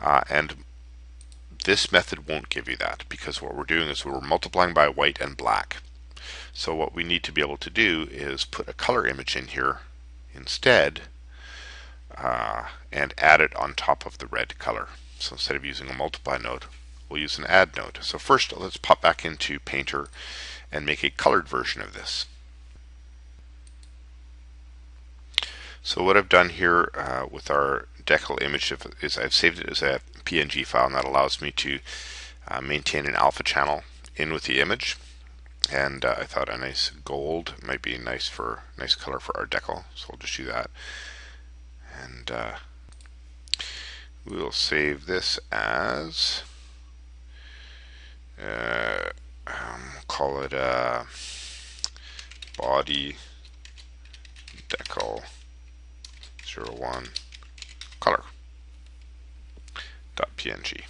And this method won't give you that, because what we're doing is we're multiplying by white and black. So what we need to be able to do is put a color image in here instead, and add it on top of the red color. So instead of using a multiply node, we'll use an add node. So first let's pop back into Painter and make a colored version of this. So what I've done here with our decal image is I've saved it as a PNG file, and that allows me to maintain an alpha channel in with the image. And I thought a nice gold might be nice color for our decal, so we'll just do that. And we'll save this as call it body decal 01 color .png.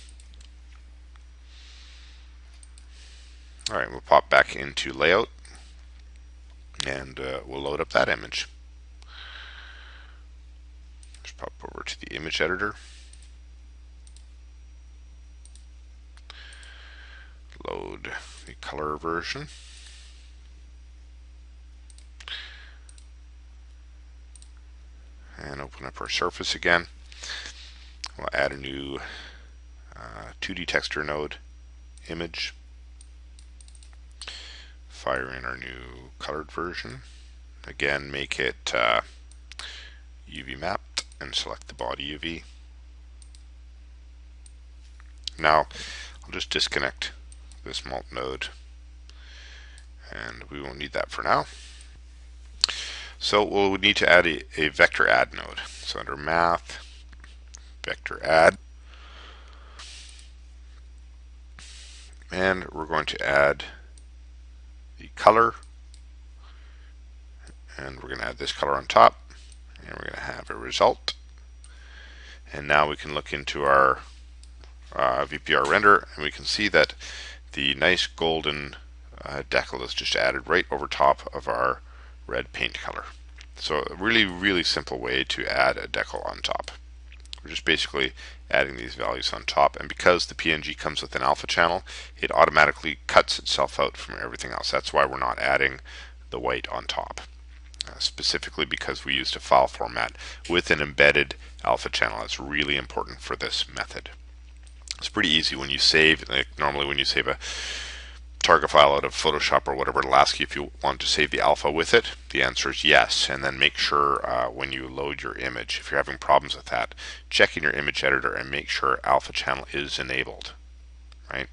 Alright, we'll pop back into layout, and we'll load up that image. Just pop over to the image editor, load the color version, and open up our surface again. We'll add a new 2D texture node image, fire in our new colored version. Again, make it UV mapped and select the body UV. Now I'll just disconnect this mult node, and we won't need that for now. So we'll need to add a vector add node. So under math, vector add, and we're going to add the color, and we're going to add this color on top, and we're going to have a result. And now we can look into our VPR render, and we can see that the nice golden decal is just added right over top of our red paint color. So a really, really simple way to add a decal on top. We're just basically adding these values on top, and because the PNG comes with an alpha channel, it automatically cuts itself out from everything else. That's why we're not adding the white on top. Specifically because we used a file format with an embedded alpha channel. That's really important for this method. It's pretty easy when you save, like normally when you save a target file out of Photoshop or whatever, it'll ask you if you want to save the alpha with it. The answer is yes, and then make sure when you load your image, if you're having problems with that, check in your image editor and make sure alpha channel is enabled. Right?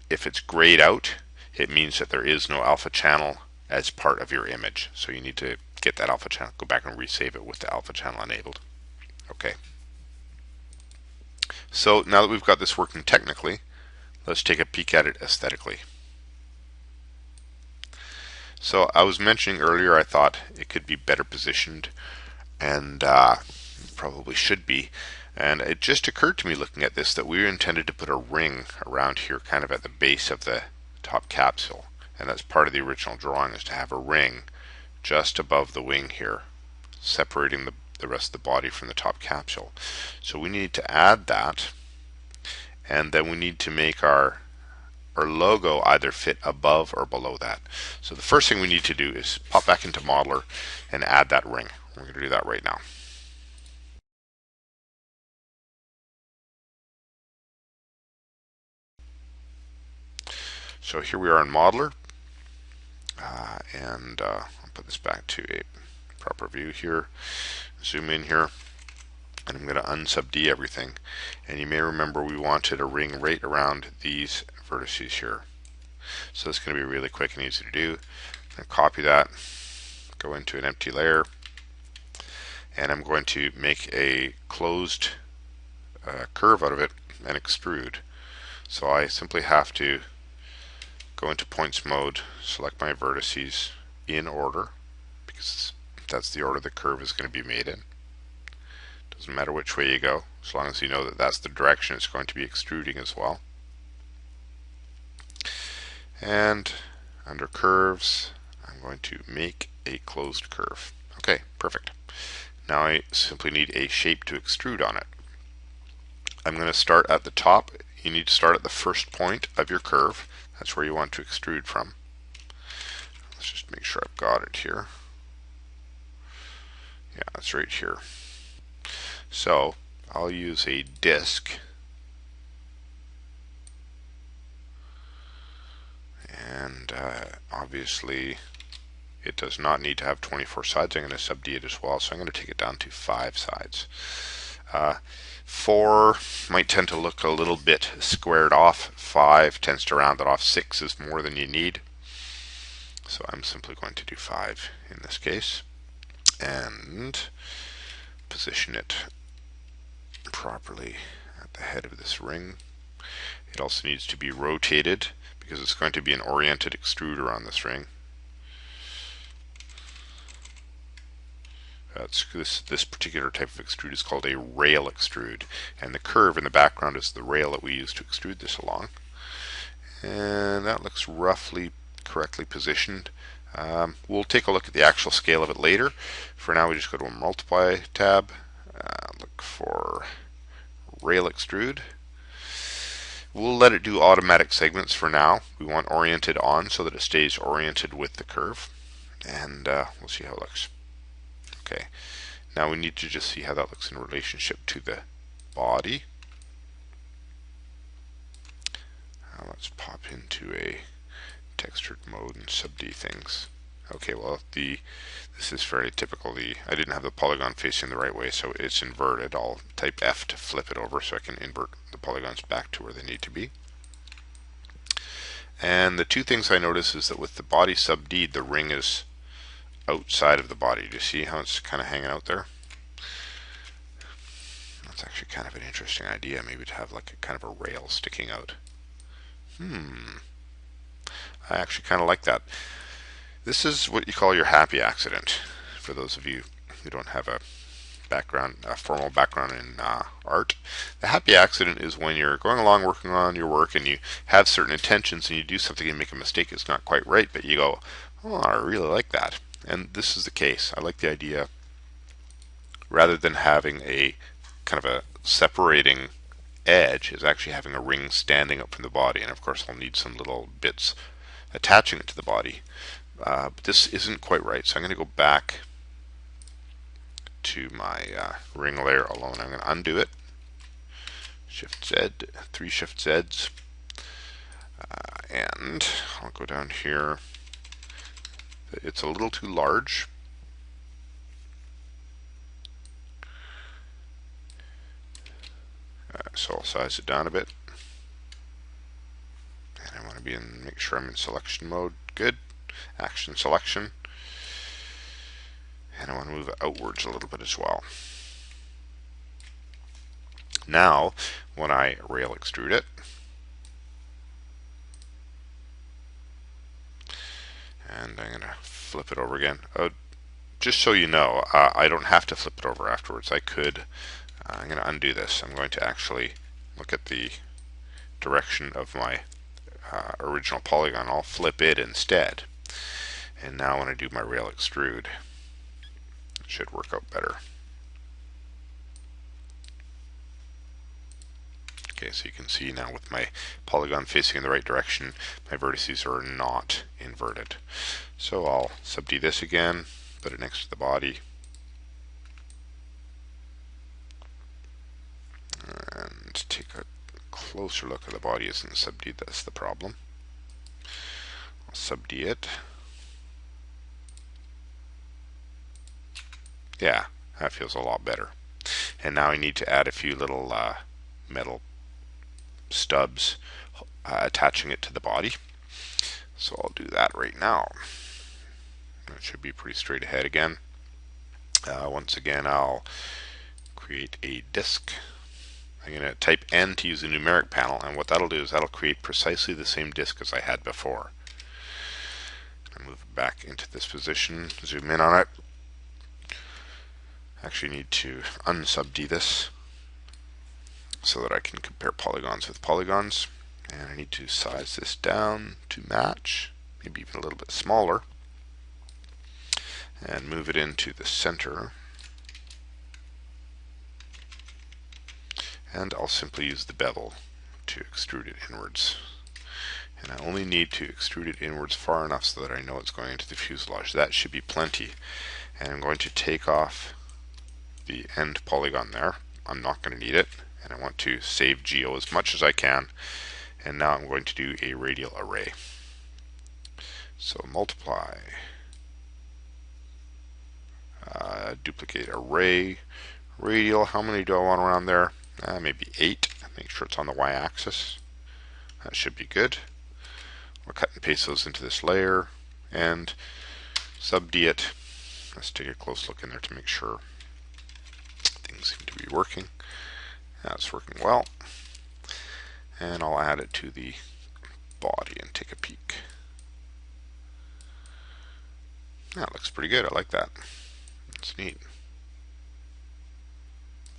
If it's grayed out, it means that there is no alpha channel as part of your image. So you need to get that alpha channel, go back and resave it with the alpha channel enabled. Okay. So now that we've got this working technically, let's take a peek at it aesthetically. So I was mentioning earlier I thought it could be better positioned, and probably should be. And it just occurred to me looking at this that we intended to put a ring around here kind of at the base of the top capsule. And that's part of the original drawing, is to have a ring just above the wing here, separating the rest of the body from the top capsule. So we need to add that, and then we need to make our logo either fit above or below that. So the first thing we need to do is pop back into Modeler and add that ring. We're going to do that right now. So here we are in Modeler, and I'll put this back to a proper view here, zoom in here, and I'm going to unsub-D everything. And you may remember we wanted a ring right around these vertices here. So it's going to be really quick and easy to do. I'm going to copy that, go into an empty layer, and I'm going to make a closed curve out of it and extrude. So I simply have to go into points mode, select my vertices in order, because that's the order the curve is going to be made in. Doesn't matter which way you go, as long as you know that that's the direction it's going to be extruding as well. And under curves, I'm going to make a closed curve. Okay, perfect. Now I simply need a shape to extrude on it. I'm going to start at the top. You need to start at the first point of your curve. That's where you want to extrude from. Let's just make sure I've got it here. Yeah, that's right here. So I'll use a disc, and obviously it does not need to have 24 sides. I'm going to sub-D it as well, so I'm going to take it down to 5 sides. 4 might tend to look a little bit squared off. 5 tends to round it off. 6 is more than you need. So I'm simply going to do 5 in this case, and position it properly at the head of this ring. It also needs to be rotated because it's going to be an oriented extruder on this ring. This particular type of extrude is called a rail extrude, and the curve in the background is the rail that we use to extrude this along. And that looks roughly correctly positioned. We'll take a look at the actual scale of it later. For now, we just go to a multiply tab, look for rail extrude. We'll let it do automatic segments for now. We want oriented on so that it stays oriented with the curve, and we'll see how it looks. Okay, now we need to just see how that looks in relationship to the body. Let's pop into a textured mode and sub-D things. Okay, well this is fairly typical. I didn't have the polygon facing the right way, so it's inverted. I'll type F to flip it over so I can invert the polygons back to where they need to be. And the two things I notice is that with the body sub-D, the ring is outside of the body. Do you see how it's kind of hanging out there? That's actually kind of an interesting idea, maybe to have like a kind of a rail sticking out. I actually kind of like that. This is what you call your happy accident, for those of you who don't have a background, formal background in art. The happy accident is when you're going along working on your work and you have certain intentions and you do something and make a mistake. It's not quite right, but you go, oh, I really like that. And this is the case. I like the idea, rather than having a kind of a separating edge, is actually having a ring standing up from the body. And of course I'll need some little bits attaching it to the body. But this isn't quite right, so I'm going to go back to my ring layer alone. I'm going to undo it. Shift Z, 3 Shift Zs, and I'll go down here. It's a little too large. So I'll size it down a bit. And I want to make sure I'm in selection mode. Good. Action selection. And I want to move it outwards a little bit as well. Now, when I rail extrude it, and I'm going to flip it over again. Just so you know, I don't have to flip it over afterwards. I could. I'm going to undo this. I'm going to actually look at the direction of my original polygon. I'll flip it instead. And now when I do my rail extrude, it should work out better. Okay, so you can see now with my polygon facing in the right direction, my vertices are not inverted. So I'll sub-D this again, put it next to the body, and take a closer look at the body. Isn't sub-D, that's the problem. I'll sub-D it. Yeah, that feels a lot better. And now I need to add a few little metal stubs attaching it to the body. So I'll do that right now. It should be pretty straight ahead again. Once again, I'll create a disk. I'm going to type N to use the numeric panel, and what that'll do is that'll create precisely the same disk as I had before. I'll move it back into this position, zoom in on it. Actually need to unsub-D this so that I can compare polygons with polygons. And I need to size this down to match, maybe even a little bit smaller, and move it into the center. And I'll simply use the bevel to extrude it inwards. And I only need to extrude it inwards far enough so that I know it's going into the fuselage. That should be plenty. And I'm going to take off the end polygon there. I'm not going to need it. And I want to save geo as much as I can. And now I'm going to do a radial array. So multiply, duplicate array, radial. How many do I want around there? Maybe 8. Make sure it's on the y-axis. That should be good. We'll cut and paste those into this layer and sub-D it. Let's take a close look in there to make sure things seem to be working. That's working well. And I'll add it to the body and take a peek. That looks pretty good. I like that. It's neat.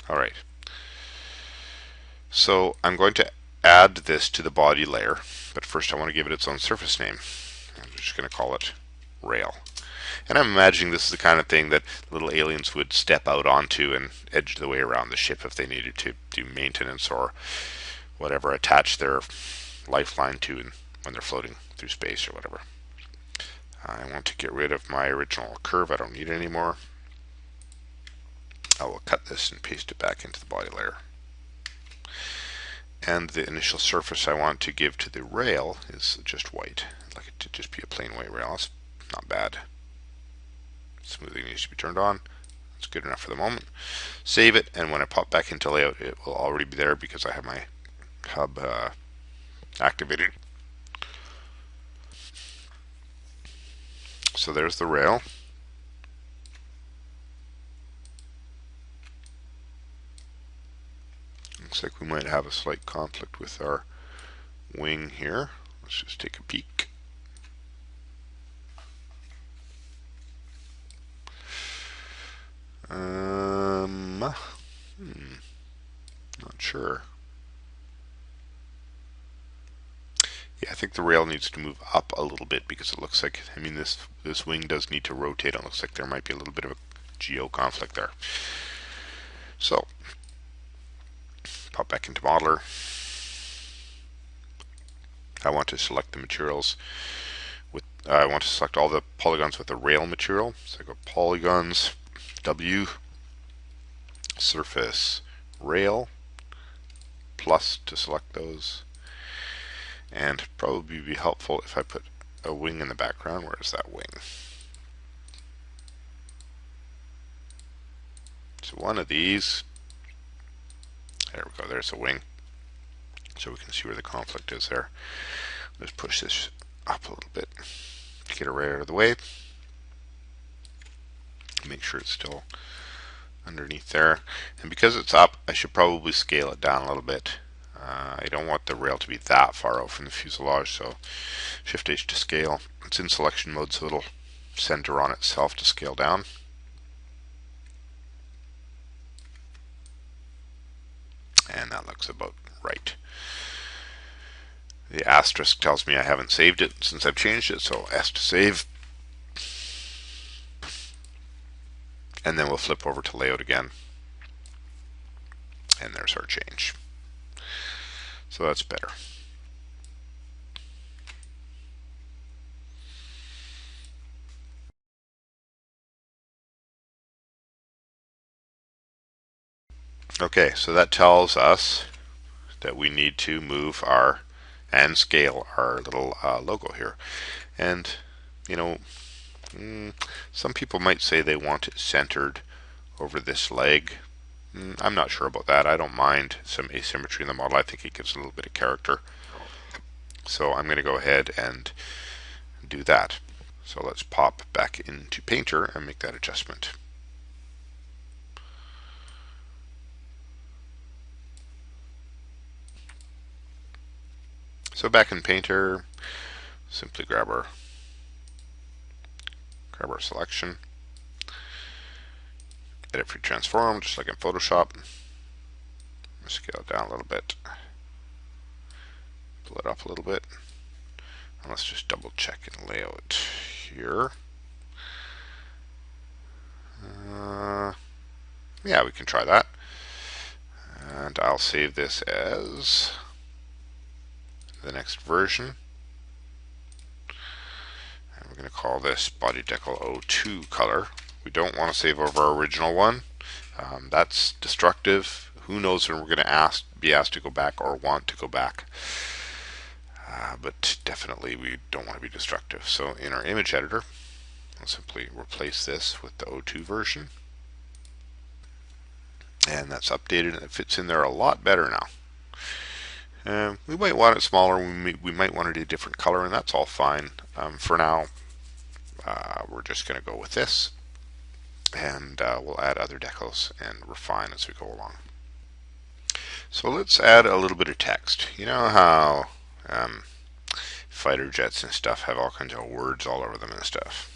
Alright. So I'm going to add this to the body layer, but first I want to give it its own surface name. I'm just going to call it rail. And I'm imagining this is the kind of thing that little aliens would step out onto and edge the way around the ship if they needed to do maintenance or whatever, attach their lifeline to when they're floating through space or whatever. I want to get rid of my original curve. I don't need it anymore. I will cut this and paste it back into the body layer. And the initial surface I want to give to the rail is just white. I'd like it to just be a plain white rail. That's not bad. Smoothing needs to be turned on. That's good enough for the moment. Save it, and when I pop back into layout, it will already be there because I have my hub activated. So there's the rail. Looks like we might have a slight conflict with our wing here. Let's just take a peek. sure. Yeah, I think the rail needs to move up a little bit because it looks like, I mean, this wing does need to rotate. It looks like there might be a little bit of a geo conflict there. So, pop back into Modeler. I want to select the materials with, I want to select all the polygons with the rail material. So I go polygons, W, surface, rail, plus to select those. And probably be helpful if I put a wing in the background. Where is that wing? So one of these, there we go, there's a wing. So we can see where the conflict is there. Let's push this up a little bit, get it right out of the way. Make sure it's still underneath there. And because it's up, I should probably scale it down a little bit. I don't want the rail to be that far out from the fuselage, so Shift H to scale. It's in selection mode, so it'll center on itself to scale down. And that looks about right. The asterisk tells me I haven't saved it since I've changed it, so S to save. And then we'll flip over to layout again. And there's our change. So that's better. Okay, so that tells us that we need to move our and scale our little logo here. And, you know, some people might say they want it centered over this leg. I'm not sure about that. I don't mind some asymmetry in the model. I think it gives a little bit of character. So I'm going to go ahead and do that. So let's pop back into Painter and make that adjustment. So back in Painter, simply grab our selection, edit free transform, just like in Photoshop. Scale it down a little bit, pull it up a little bit, and let's just double check and layout here. Yeah, we can try that. And I'll save this as the next version. And we're going to call this Body Decal 02 color. We don't want to save over our original one. That's destructive. Who knows when we're going to be asked to go back or want to go back. But definitely we don't want to be destructive. So in our image editor, I'll simply replace this with the 02 version. And that's updated and it fits in there a lot better now. We might want it smaller, we might want it a different color, and that's all fine. For now, we're just going to go with this, and we'll add other decals and refine as we go along. So let's add a little bit of text. You know how fighter jets and stuff have all kinds of words all over them and stuff?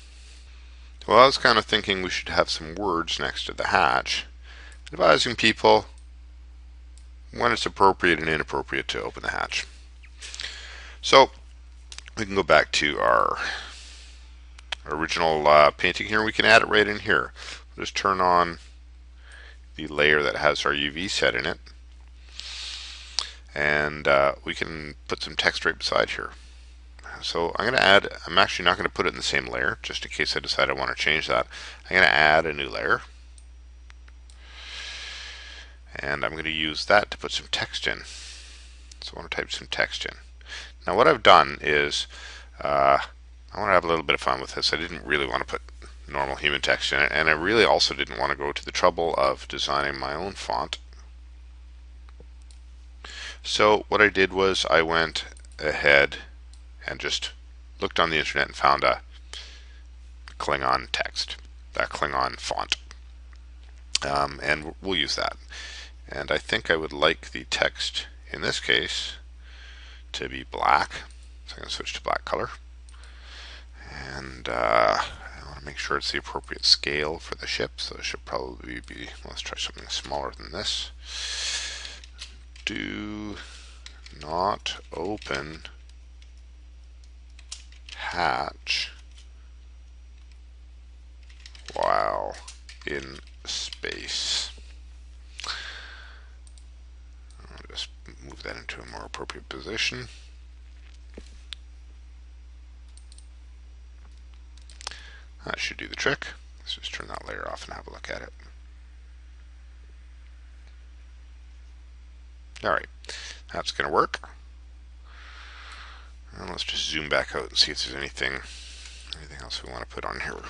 Well, I was kind of thinking we should have some words next to the hatch, advising people when it's appropriate and inappropriate to open the hatch. So we can go back to our original painting here. We can add it right in here. We'll just turn on the layer that has our UV set in it, and we can put some text right beside here. So I'm actually not going to put it in the same layer, just in case I decide I want to change that. I'm going to add a new layer. And I'm going to use that to put some text in. So I want to type some text in. Now what I've done is, I want to have a little bit of fun with this. I didn't really want to put normal human text in it, and I really also didn't want to go to the trouble of designing my own font. So what I did was I went ahead and just looked on the internet and found a Klingon text, that Klingon font. And we'll use that. And I think I would like the text in this case to be black. So I'm going to switch to black color. And I want to make sure it's the appropriate scale for the ship. So it should probably be, let's try something smaller than this. do not open hatch while in space. I'll just move that into a more appropriate position. That should do the trick. Let's just turn that layer off and have a look at it. Alright, that's going to work. And let's just zoom back out and see if there's anything else we want to put on here.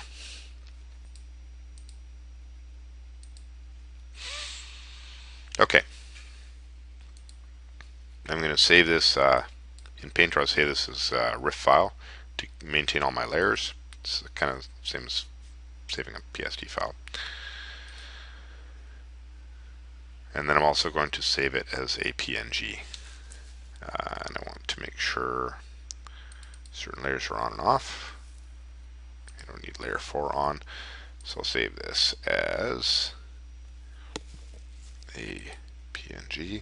Okay. I'm going to save this in Painter. I'll save this as a RIF file to maintain all my layers. It's kind of the same as saving a PSD file. And then I'm also going to save it as a PNG. And I want to make sure certain layers are on and off. I don't need layer 4 on. So I'll save this as a PNG.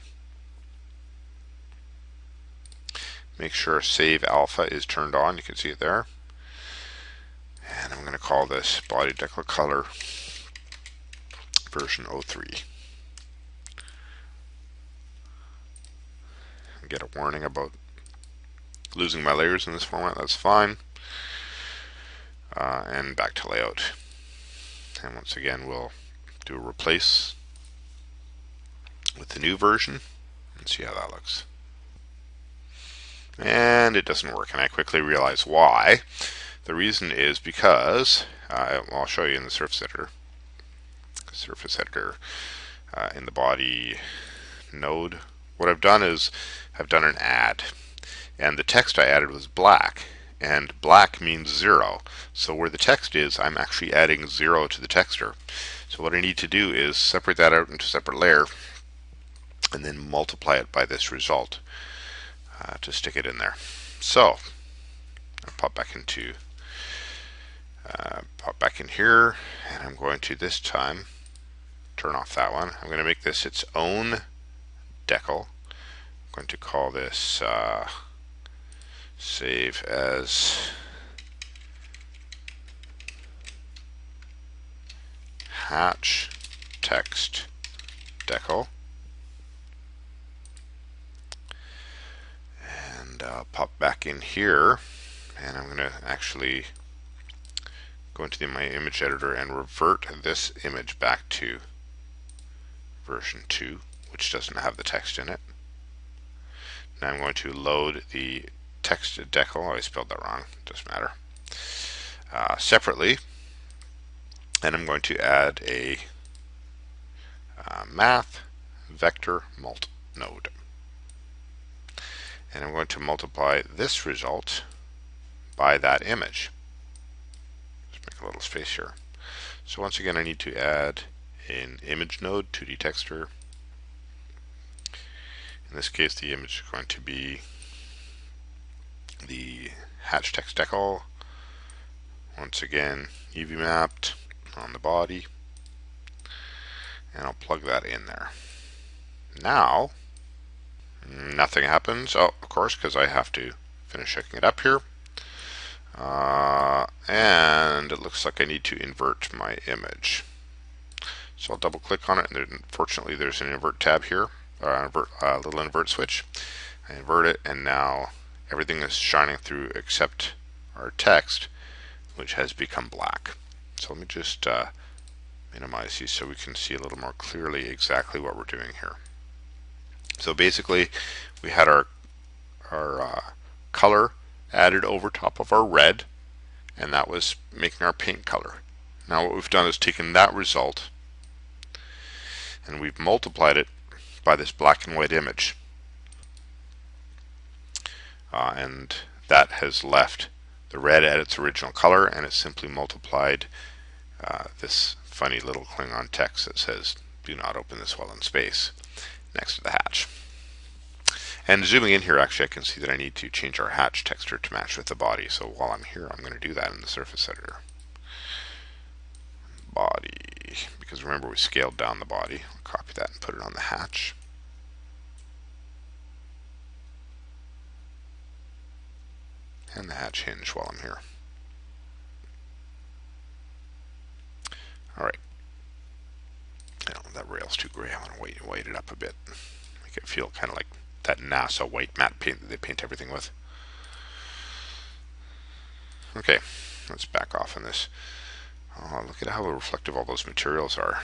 Make sure save alpha is turned on. You can see it there. And I'm going to call this body decal color version 03. Get a warning about losing my layers in this format. That's fine. And back to layout. And once again, we'll do a replace with the new version and see how that looks. And it doesn't work, and I quickly realize why. The reason is because, I'll show you in the surface editor. In the body node. What I've done is I've done an add, and the text I added was black, and black means 0. So where the text is, I'm actually adding 0 to the texture. So what I need to do is separate that out into a separate layer, and then multiply it by this result to stick it in there. So I'll pop back in here, and I'm going to this time turn off that one. I'm going to make this its own decal. I'm going to call this save as hatch text decal. And pop back in here, and I'm going to actually go into my image editor and revert this image back to version 2, which doesn't have the text in it. Now I'm going to load the text decal. I spelled that wrong, doesn't matter. Separately, and I'm going to add a math vector mult node. And I'm going to multiply this result by that image. Just make a little space here. So once again, I need to add an image node, 2D texture. In this case, the image is going to be the hatch text decal. Once again, UV mapped on the body. And I'll plug that in there. Now, nothing happens. Oh, of course, because I have to finish hooking it up here. And it looks like I need to invert my image. So I'll double click on it, and unfortunately there's an invert tab here, or a little invert switch. I invert it, and now everything is shining through except our text, which has become black. So let me just minimize these so we can see a little more clearly exactly what we're doing here. So basically, we had our color added over top of our red, and that was making our paint color. Now what we've done is taken that result and we've multiplied it by this black and white image. And that has left the red at its original color, and it's simply multiplied this funny little Klingon text that says, "Do not open this while in space," next to the hatch. And zooming in here, actually I can see that I need to change our hatch texture to match with the body. So while I'm here, I'm going to do that in the surface editor. Body, because remember we scaled down the body. I'll copy that and put it on the hatch. and the hatch hinge while I'm here. Alright. That rail's too gray. I want to white it up a bit. Make it feel kind of like that NASA white matte paint that they paint everything with. Okay, let's back off on this. Oh, look at how reflective all those materials are.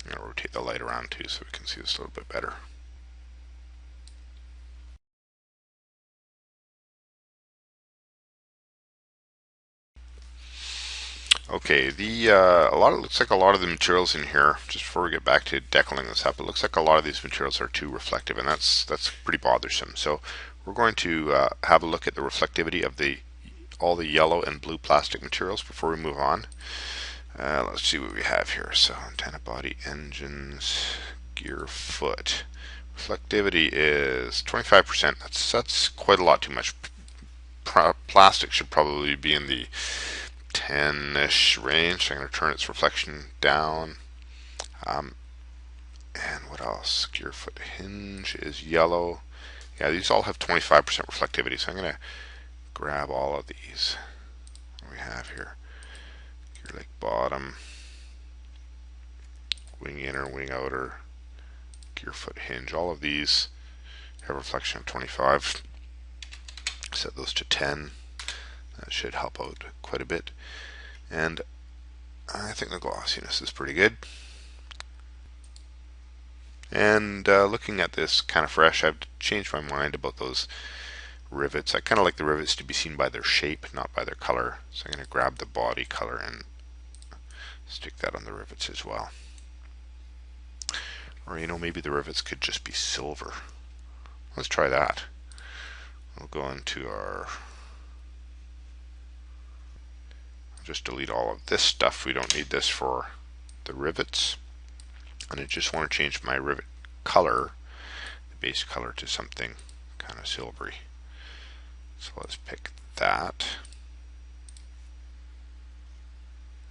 I'm going to rotate the light around too so we can see this a little bit better. Okay, looks like a lot of the materials in here, just before we get back to decaling this up, it looks like a lot of these materials are too reflective, and that's pretty bothersome. So we're going to have a look at the reflectivity of all the yellow and blue plastic materials before we move on. Let's see what we have here. So antenna body, engines, gear foot. Reflectivity is 25%. That's quite a lot too much. Plastic should probably be in the 10-ish range. I'm going to turn its reflection down. And what else? Gear foot hinge is yellow. Yeah, these all have 25% reflectivity, so I'm going to grab all of these. What do we have here? Gear leg bottom, wing inner, wing outer, gear foot hinge. All of these have a reflection of 25. Set those to 10. That should help out quite a bit. And I think the glossiness is pretty good. And looking at this kind of fresh, I've changed my mind about those rivets. I kind of like the rivets to be seen by their shape, not by their color. So I'm going to grab the body color and stick that on the rivets as well. Or maybe the rivets could just be silver. Let's try that. We'll go into our... just delete all of this stuff. We don't need this for the rivets. And I just want to change my rivet color, the base color, to something kind of silvery. So let's pick that.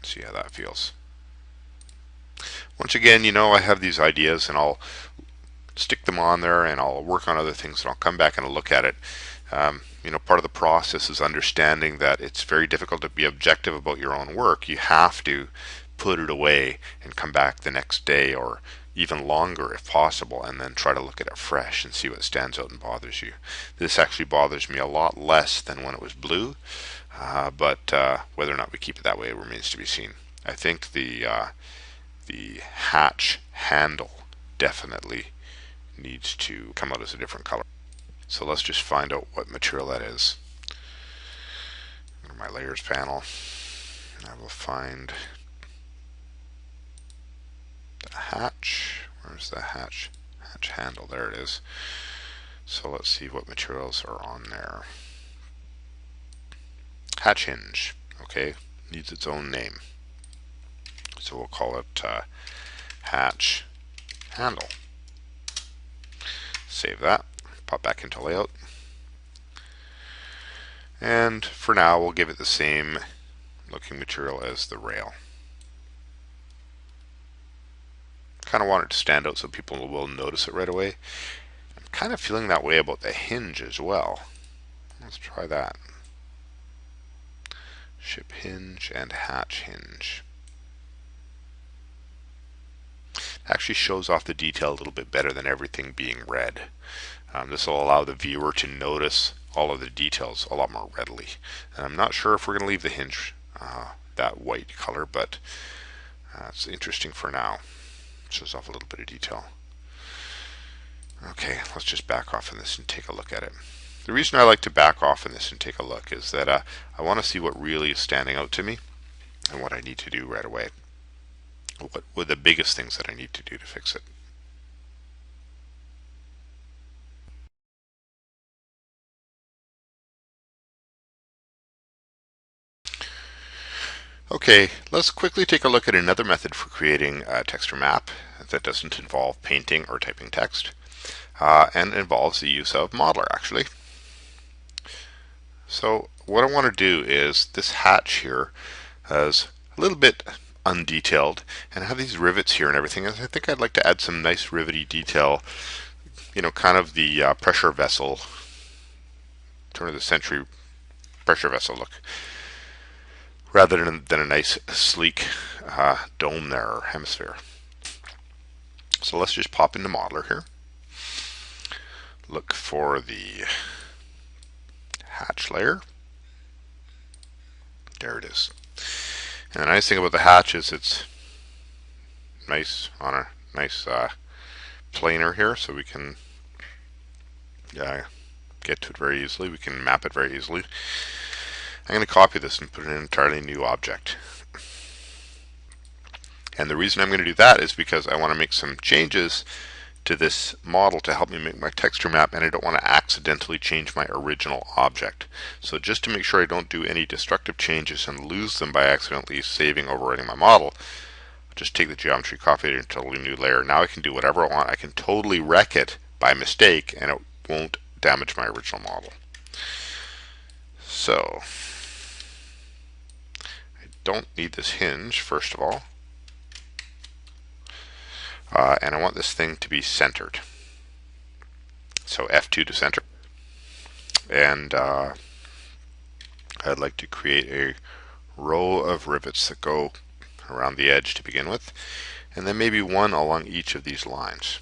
See how that feels. Once again, I have these ideas and I'll stick them on there and I'll work on other things and I'll come back and I'll look at it. Part of the process is understanding that it's very difficult to be objective about your own work. You have to put it away and come back the next day or even longer if possible, and then try to look at it fresh and see what stands out and bothers you. This actually bothers me a lot less than when it was blue, but whether or not we keep it that way remains to be seen. I think the hatch handle definitely needs to come out as a different color. So let's just find out what material that is. Go to my layers panel. I will find the hatch. Where's the hatch? Hatch handle. There it is. So let's see what materials are on there. Hatch hinge. Okay, needs its own name. So we'll call it hatch handle. Save that. Pop back into layout. And for now, we'll give it the same looking material as the rail. Kind of want it to stand out so people will notice it right away. I'm kind of feeling that way about the hinge as well. Let's try that. Ship hinge and hatch hinge. Actually shows off the detail a little bit better than everything being red. This will allow the viewer to notice all of the details a lot more readily. And I'm not sure if we're going to leave the hinge that white color, but it's interesting for now. Shows off a little bit of detail. Okay, let's just back off in this and take a look at it. The reason I like to back off in this and take a look is that I want to see what really is standing out to me and what I need to do right away. What were the biggest things that I need to do to fix it? Okay, let's quickly take a look at another method for creating a texture map that doesn't involve painting or typing text, and involves the use of Modeler actually. So what I want to do is this hatch here is a little bit undetailed and I have these rivets here and everything. I think I'd like to add some nice rivety detail, kind of the pressure vessel turn of the century pressure vessel look, rather than a nice sleek dome there, or hemisphere. So let's just pop into Modeler here. Look for the hatch layer. There it is. And the nice thing about the hatch is it's nice on a nice planer here, so we can get to it very easily. We can map it very easily. I'm going to copy this and put it in an entirely new object. And the reason I'm going to do that is because I want to make some changes to this model to help me make my texture map, and I don't want to accidentally change my original object. So just to make sure I don't do any destructive changes and lose them by accidentally saving overwriting my model, I'll just take the geometry, copy it into a new layer. Now I can do whatever I want. I can totally wreck it by mistake and it won't damage my original model. So I don't need this hinge, first of all. And I want this thing to be centered. So F2 to center. And I'd like to create a row of rivets that go around the edge to begin with, and then maybe one along each of these lines.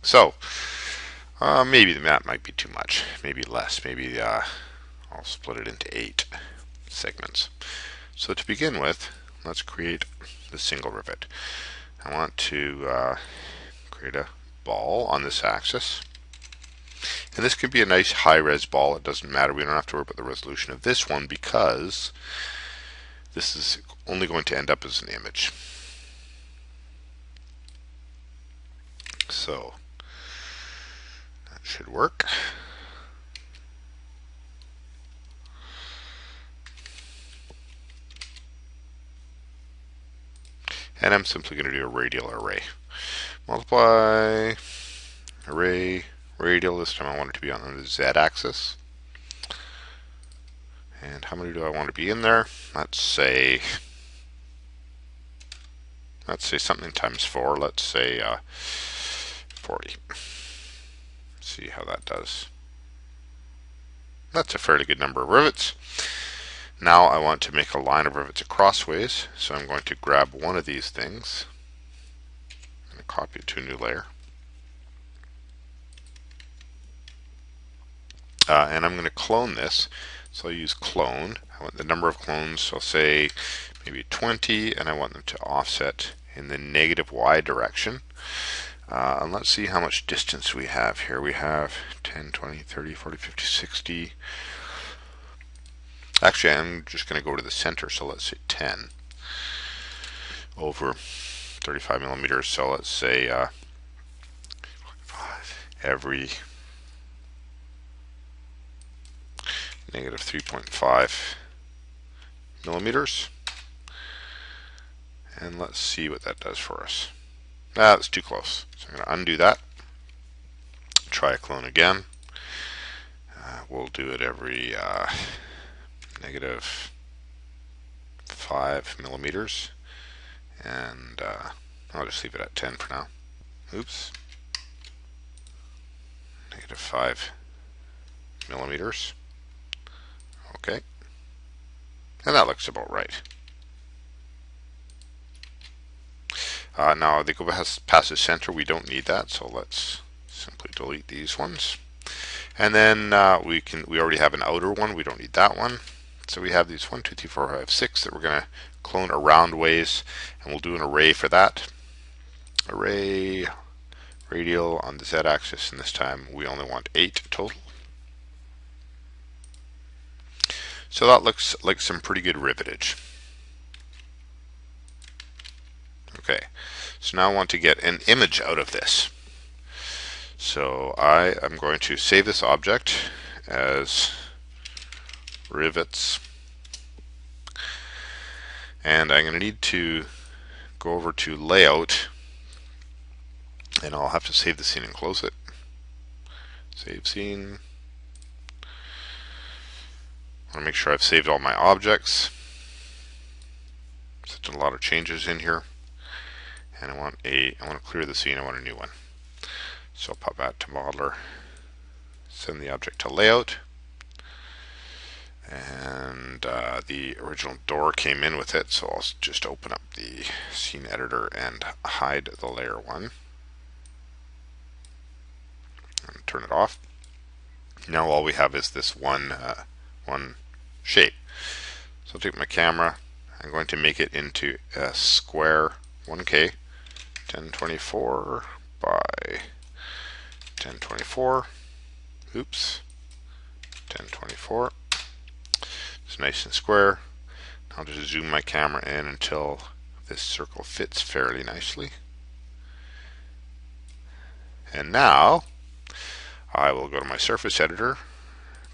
So maybe the map might be too much, maybe less, maybe I'll split it into 8 segments. So to begin with, let's create the single rivet. I want to create a ball on this axis. And this could be a nice high-res ball. It doesn't matter. We don't have to worry about the resolution of this one because this is only going to end up as an image. So that should work. And I'm simply going to do a radial array. Multiply, array, radial. This time I want it to be on the z-axis. And how many do I want to be in there? Let's say something times 4. Let's say 40. See how that does. That's a fairly good number of rivets. Now I want to make a line of rivets acrossways, so I'm going to grab one of these things and copy it to a new layer. And I'm going to clone this, so I'll use clone. I want the number of clones, so I'll say maybe 20, and I want them to offset in the negative y direction. And let's see how much distance we have here. We have 10, 20, 30, 40, 50, 60. Actually, I'm just going to go to the center, so let's say 10 over 35 millimeters. So let's say every negative 3.5 millimeters. And let's see what that does for us. That's too close. So I'm going to undo that. Try a clone again. We'll do it every negative 5 millimeters. And I'll just leave it at 10 for now. Oops. Negative 5 millimeters. Okay. And that looks about right. Now they go past the center. We don't need that, so let's simply delete these ones. And then we already have an outer one. We don't need that one. So we have these 1, 2, 3, 4, 5, 6 that we're going to clone around ways, and we'll do an array for that. Array radial on the z-axis, and this time we only want 8 total. So that looks like some pretty good rivetage. Okay, so now I want to get an image out of this. So I am going to save this object as rivets, and I'm going to need to go over to layout, and I'll have to save the scene and close it. Save scene. I want to make sure I've saved all my objects. Such a lot of changes in here, and I want to clear the scene. I want a new one. So I'll pop back to Modeler, send the object to layout, And the original door came in with it, so I'll just open up the scene editor and hide the layer 1 and turn it off. Now all we have is this one shape. So I'll take my camera, I'm going to make it into a square 1K 1024 by 1024. Oops, 1024. It's nice and square. I'll just zoom my camera in until this circle fits fairly nicely. And now I will go to my surface editor,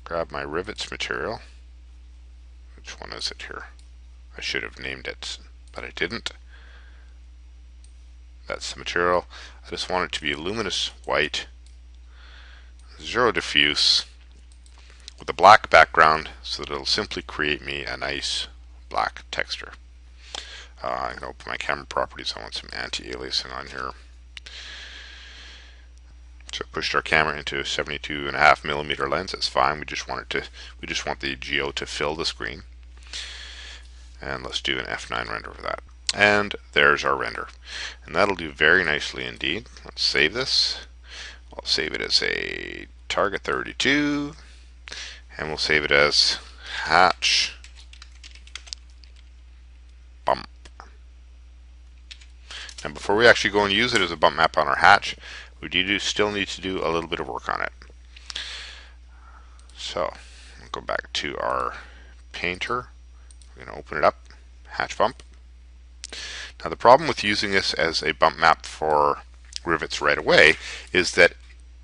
grab my rivets material. Which one is it here? I should have named it, but I didn't. That's the material. I just want it to be luminous white, zero diffuse, with a black background so that it'll simply create me a nice black texture. I'm going to open my camera properties. I want some anti-aliasing on here. So I pushed our camera into a 72.5mm lens. That's fine. We just want the geo to fill the screen. And let's do an F9 render for that. And there's our render. And that'll do very nicely indeed. Let's save this. I'll save it as a target 32. And we'll save it as hatch bump. And before we actually go and use it as a bump map on our hatch, we still need to do a little bit of work on it. So we'll go back to our painter. We're going to open it up, hatch bump. Now the problem with using this as a bump map for rivets right away is that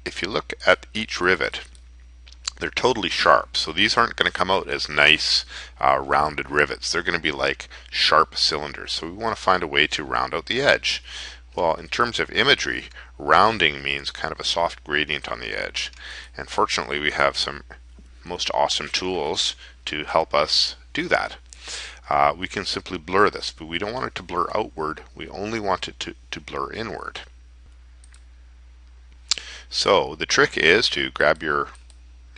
if you look at each rivet, they're totally sharp. So these aren't going to come out as nice rounded rivets. They're going to be like sharp cylinders. So we want to find a way to round out the edge. Well, in terms of imagery, rounding means kind of a soft gradient on the edge. And fortunately, we have some most awesome tools to help us do that. We can simply blur this, but we don't want it to blur outward. We only want it to blur inward. So the trick is to grab your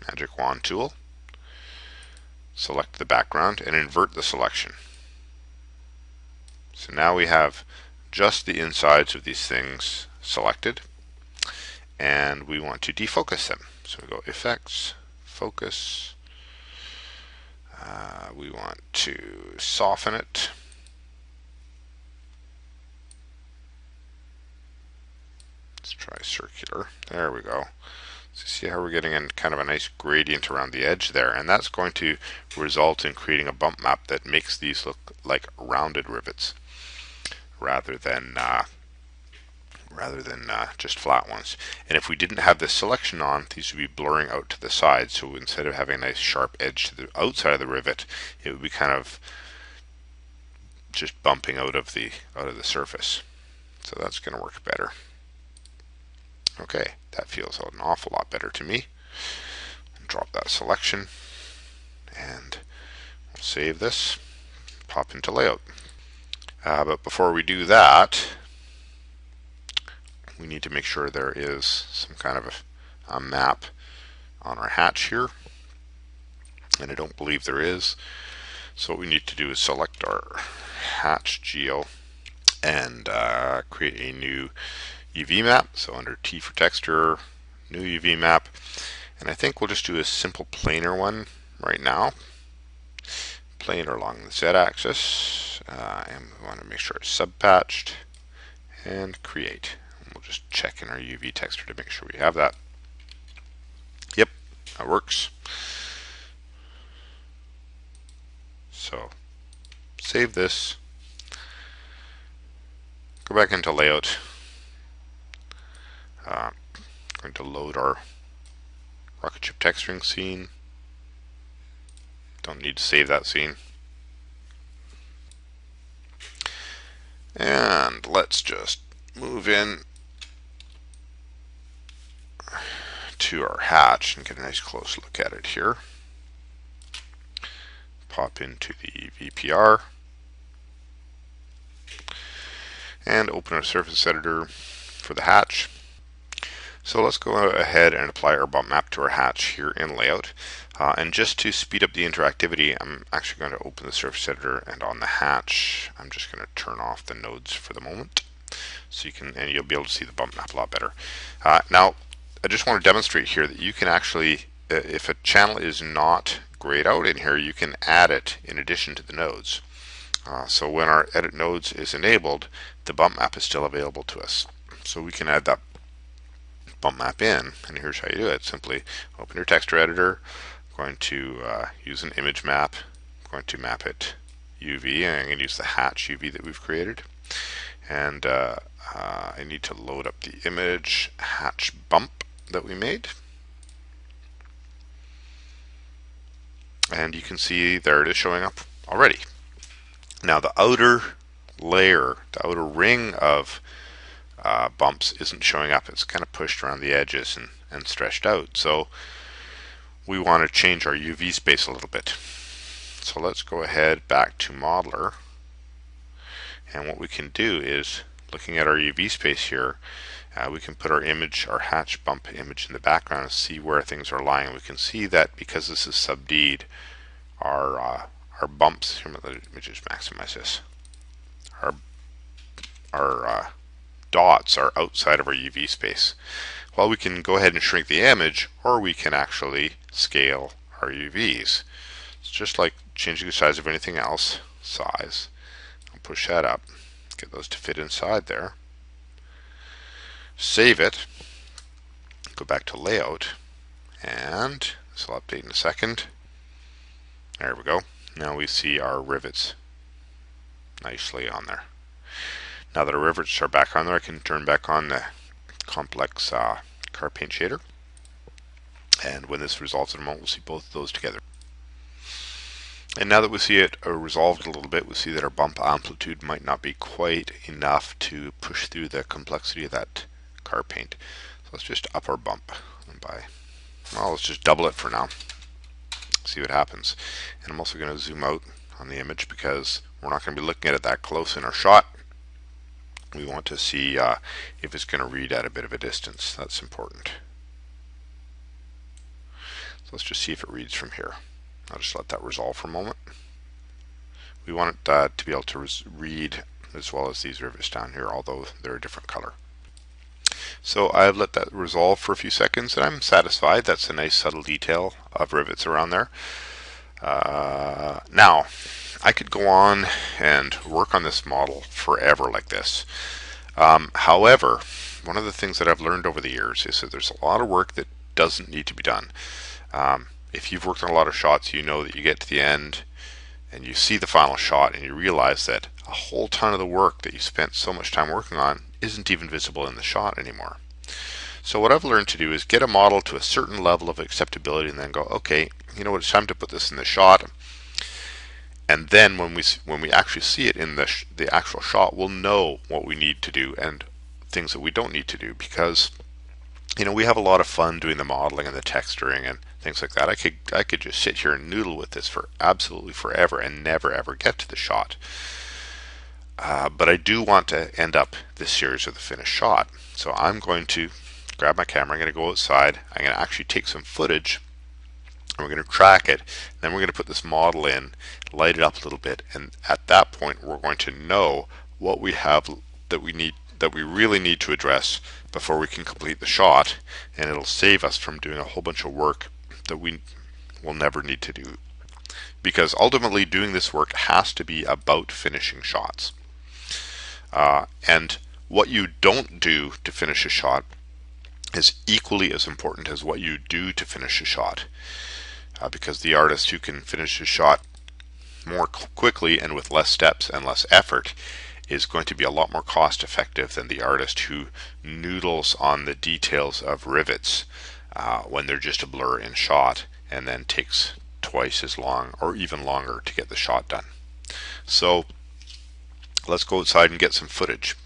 magic wand tool, select the background, and invert the selection. So now we have just the insides of these things selected, and we want to defocus them. So we go Effects, Focus. We want to soften it. Let's try circular. There we go. So see how we're getting in kind of a nice gradient around the edge there, and that's going to result in creating a bump map that makes these look like rounded rivets rather than just flat ones. And if we didn't have this selection on, these would be blurring out to the side. So instead of having a nice sharp edge to the outside of the rivet, it would be kind of just bumping out of the surface. So that's going to work better. Okay, that feels an awful lot better to me. Drop that selection, and we'll save this, pop into layout. But before we do that, we need to make sure there is some kind of a map on our hatch here, and I don't believe there is. So what we need to do is select our hatch geo and create a new UV map. So under T for texture, new UV map, and I think we'll just do a simple planar one right now. Planar along the Z-axis, and we want to make sure it's subpatched, and create. And we'll just check in our UV texture to make sure we have that. Yep, that works. So save this, go back into layout. Going to load our rocket ship texturing scene. Don't need to save that scene. And let's just move in to our hatch and get a nice close look at it here. Pop into the VPR and open our surface editor for the hatch. So let's go ahead and apply our bump map to our hatch here in Layout. And just to speed up the interactivity, I'm actually going to open the surface editor, and on the hatch, I'm just going to turn off the nodes for the moment. So you can, and you'll be able to see the bump map a lot better. Now, I just want to demonstrate here that you can actually, if a channel is not grayed out in here, you can add it in addition to the nodes. So when our edit nodes is enabled, the bump map is still available to us. So we can add that bump map in, and here's how you do it. Simply open your texture editor, I'm going to use an image map, I'm going to map it UV, and I'm going to use the hatch UV that we've created. And I need to load up the image hatch bump that we made. And you can see there it is showing up already. Now the outer layer, the outer ring of bumps isn't showing up. It's kind of pushed around the edges and stretched out. So we want to change our UV space a little bit. So let's go ahead back to Modeler. And what we can do is, looking at our UV space here, we can put our image, our hatch bump image in the background and see where things are lying. We can see that because this is sub-D'd, our bumps, here, let me just maximize this, our dots are outside of our UV space. Well, we can go ahead and shrink the image, or we can actually scale our UVs. It's just like changing the size of anything else. Size. I'll push that up. Get those to fit inside there. Save it. Go back to Layout, and this will update in a second. There we go. Now we see our rivets nicely on there. Now that our rivets are back on there, I can turn back on the complex car paint shader. And when this resolves in a moment, we'll see both of those together. And now that we see it resolved a little bit, we see that our bump amplitude might not be quite enough to push through the complexity of that car paint. So let's just up our bump by, well, let's just double it for now. See what happens. And I'm also going to zoom out on the image because we're not going to be looking at it that close in our shot. We want to see if it's going to read at a bit of a distance. That's important. So let's just see if it reads from here. I'll just let that resolve for a moment. We want it to be able to read as well as these rivets down here, although they're a different color. So I've let that resolve for a few seconds, and I'm satisfied. That's a nice subtle detail of rivets around there. Now, I could go on and work on this model forever like this. However, one of the things that I've learned over the years is that there's a lot of work that doesn't need to be done. If you've worked on a lot of shots, you know that you get to the end and you see the final shot and you realize that a whole ton of the work that you spent so much time working on isn't even visible in the shot anymore. So what I've learned to do is get a model to a certain level of acceptability and then go, okay, you know what, it's time to put this in the shot. And then when we actually see it in the actual shot, we'll know what we need to do and things that we don't need to do, because you know, we have a lot of fun doing the modeling and the texturing and things like that. I could just sit here and noodle with this for absolutely forever and never ever get to the shot. But I do want to end up this series with a finished shot. So I'm going to grab my camera, I'm going to go outside, I'm going to actually take some footage, and we're going to track it, and then we're going to put this model in, light it up a little bit, and at that point we're going to know what we have that we really need to address before we can complete the shot, and it'll save us from doing a whole bunch of work that we will never need to do. Because ultimately doing this work has to be about finishing shots. And what you don't do to finish a shot is equally as important as what you do to finish a shot. Because the artist who can finish a shot more quickly and with less steps and less effort is going to be a lot more cost effective than the artist who noodles on the details of rivets when they're just a blur in shot and then takes twice as long or even longer to get the shot done. So let's go outside and get some footage.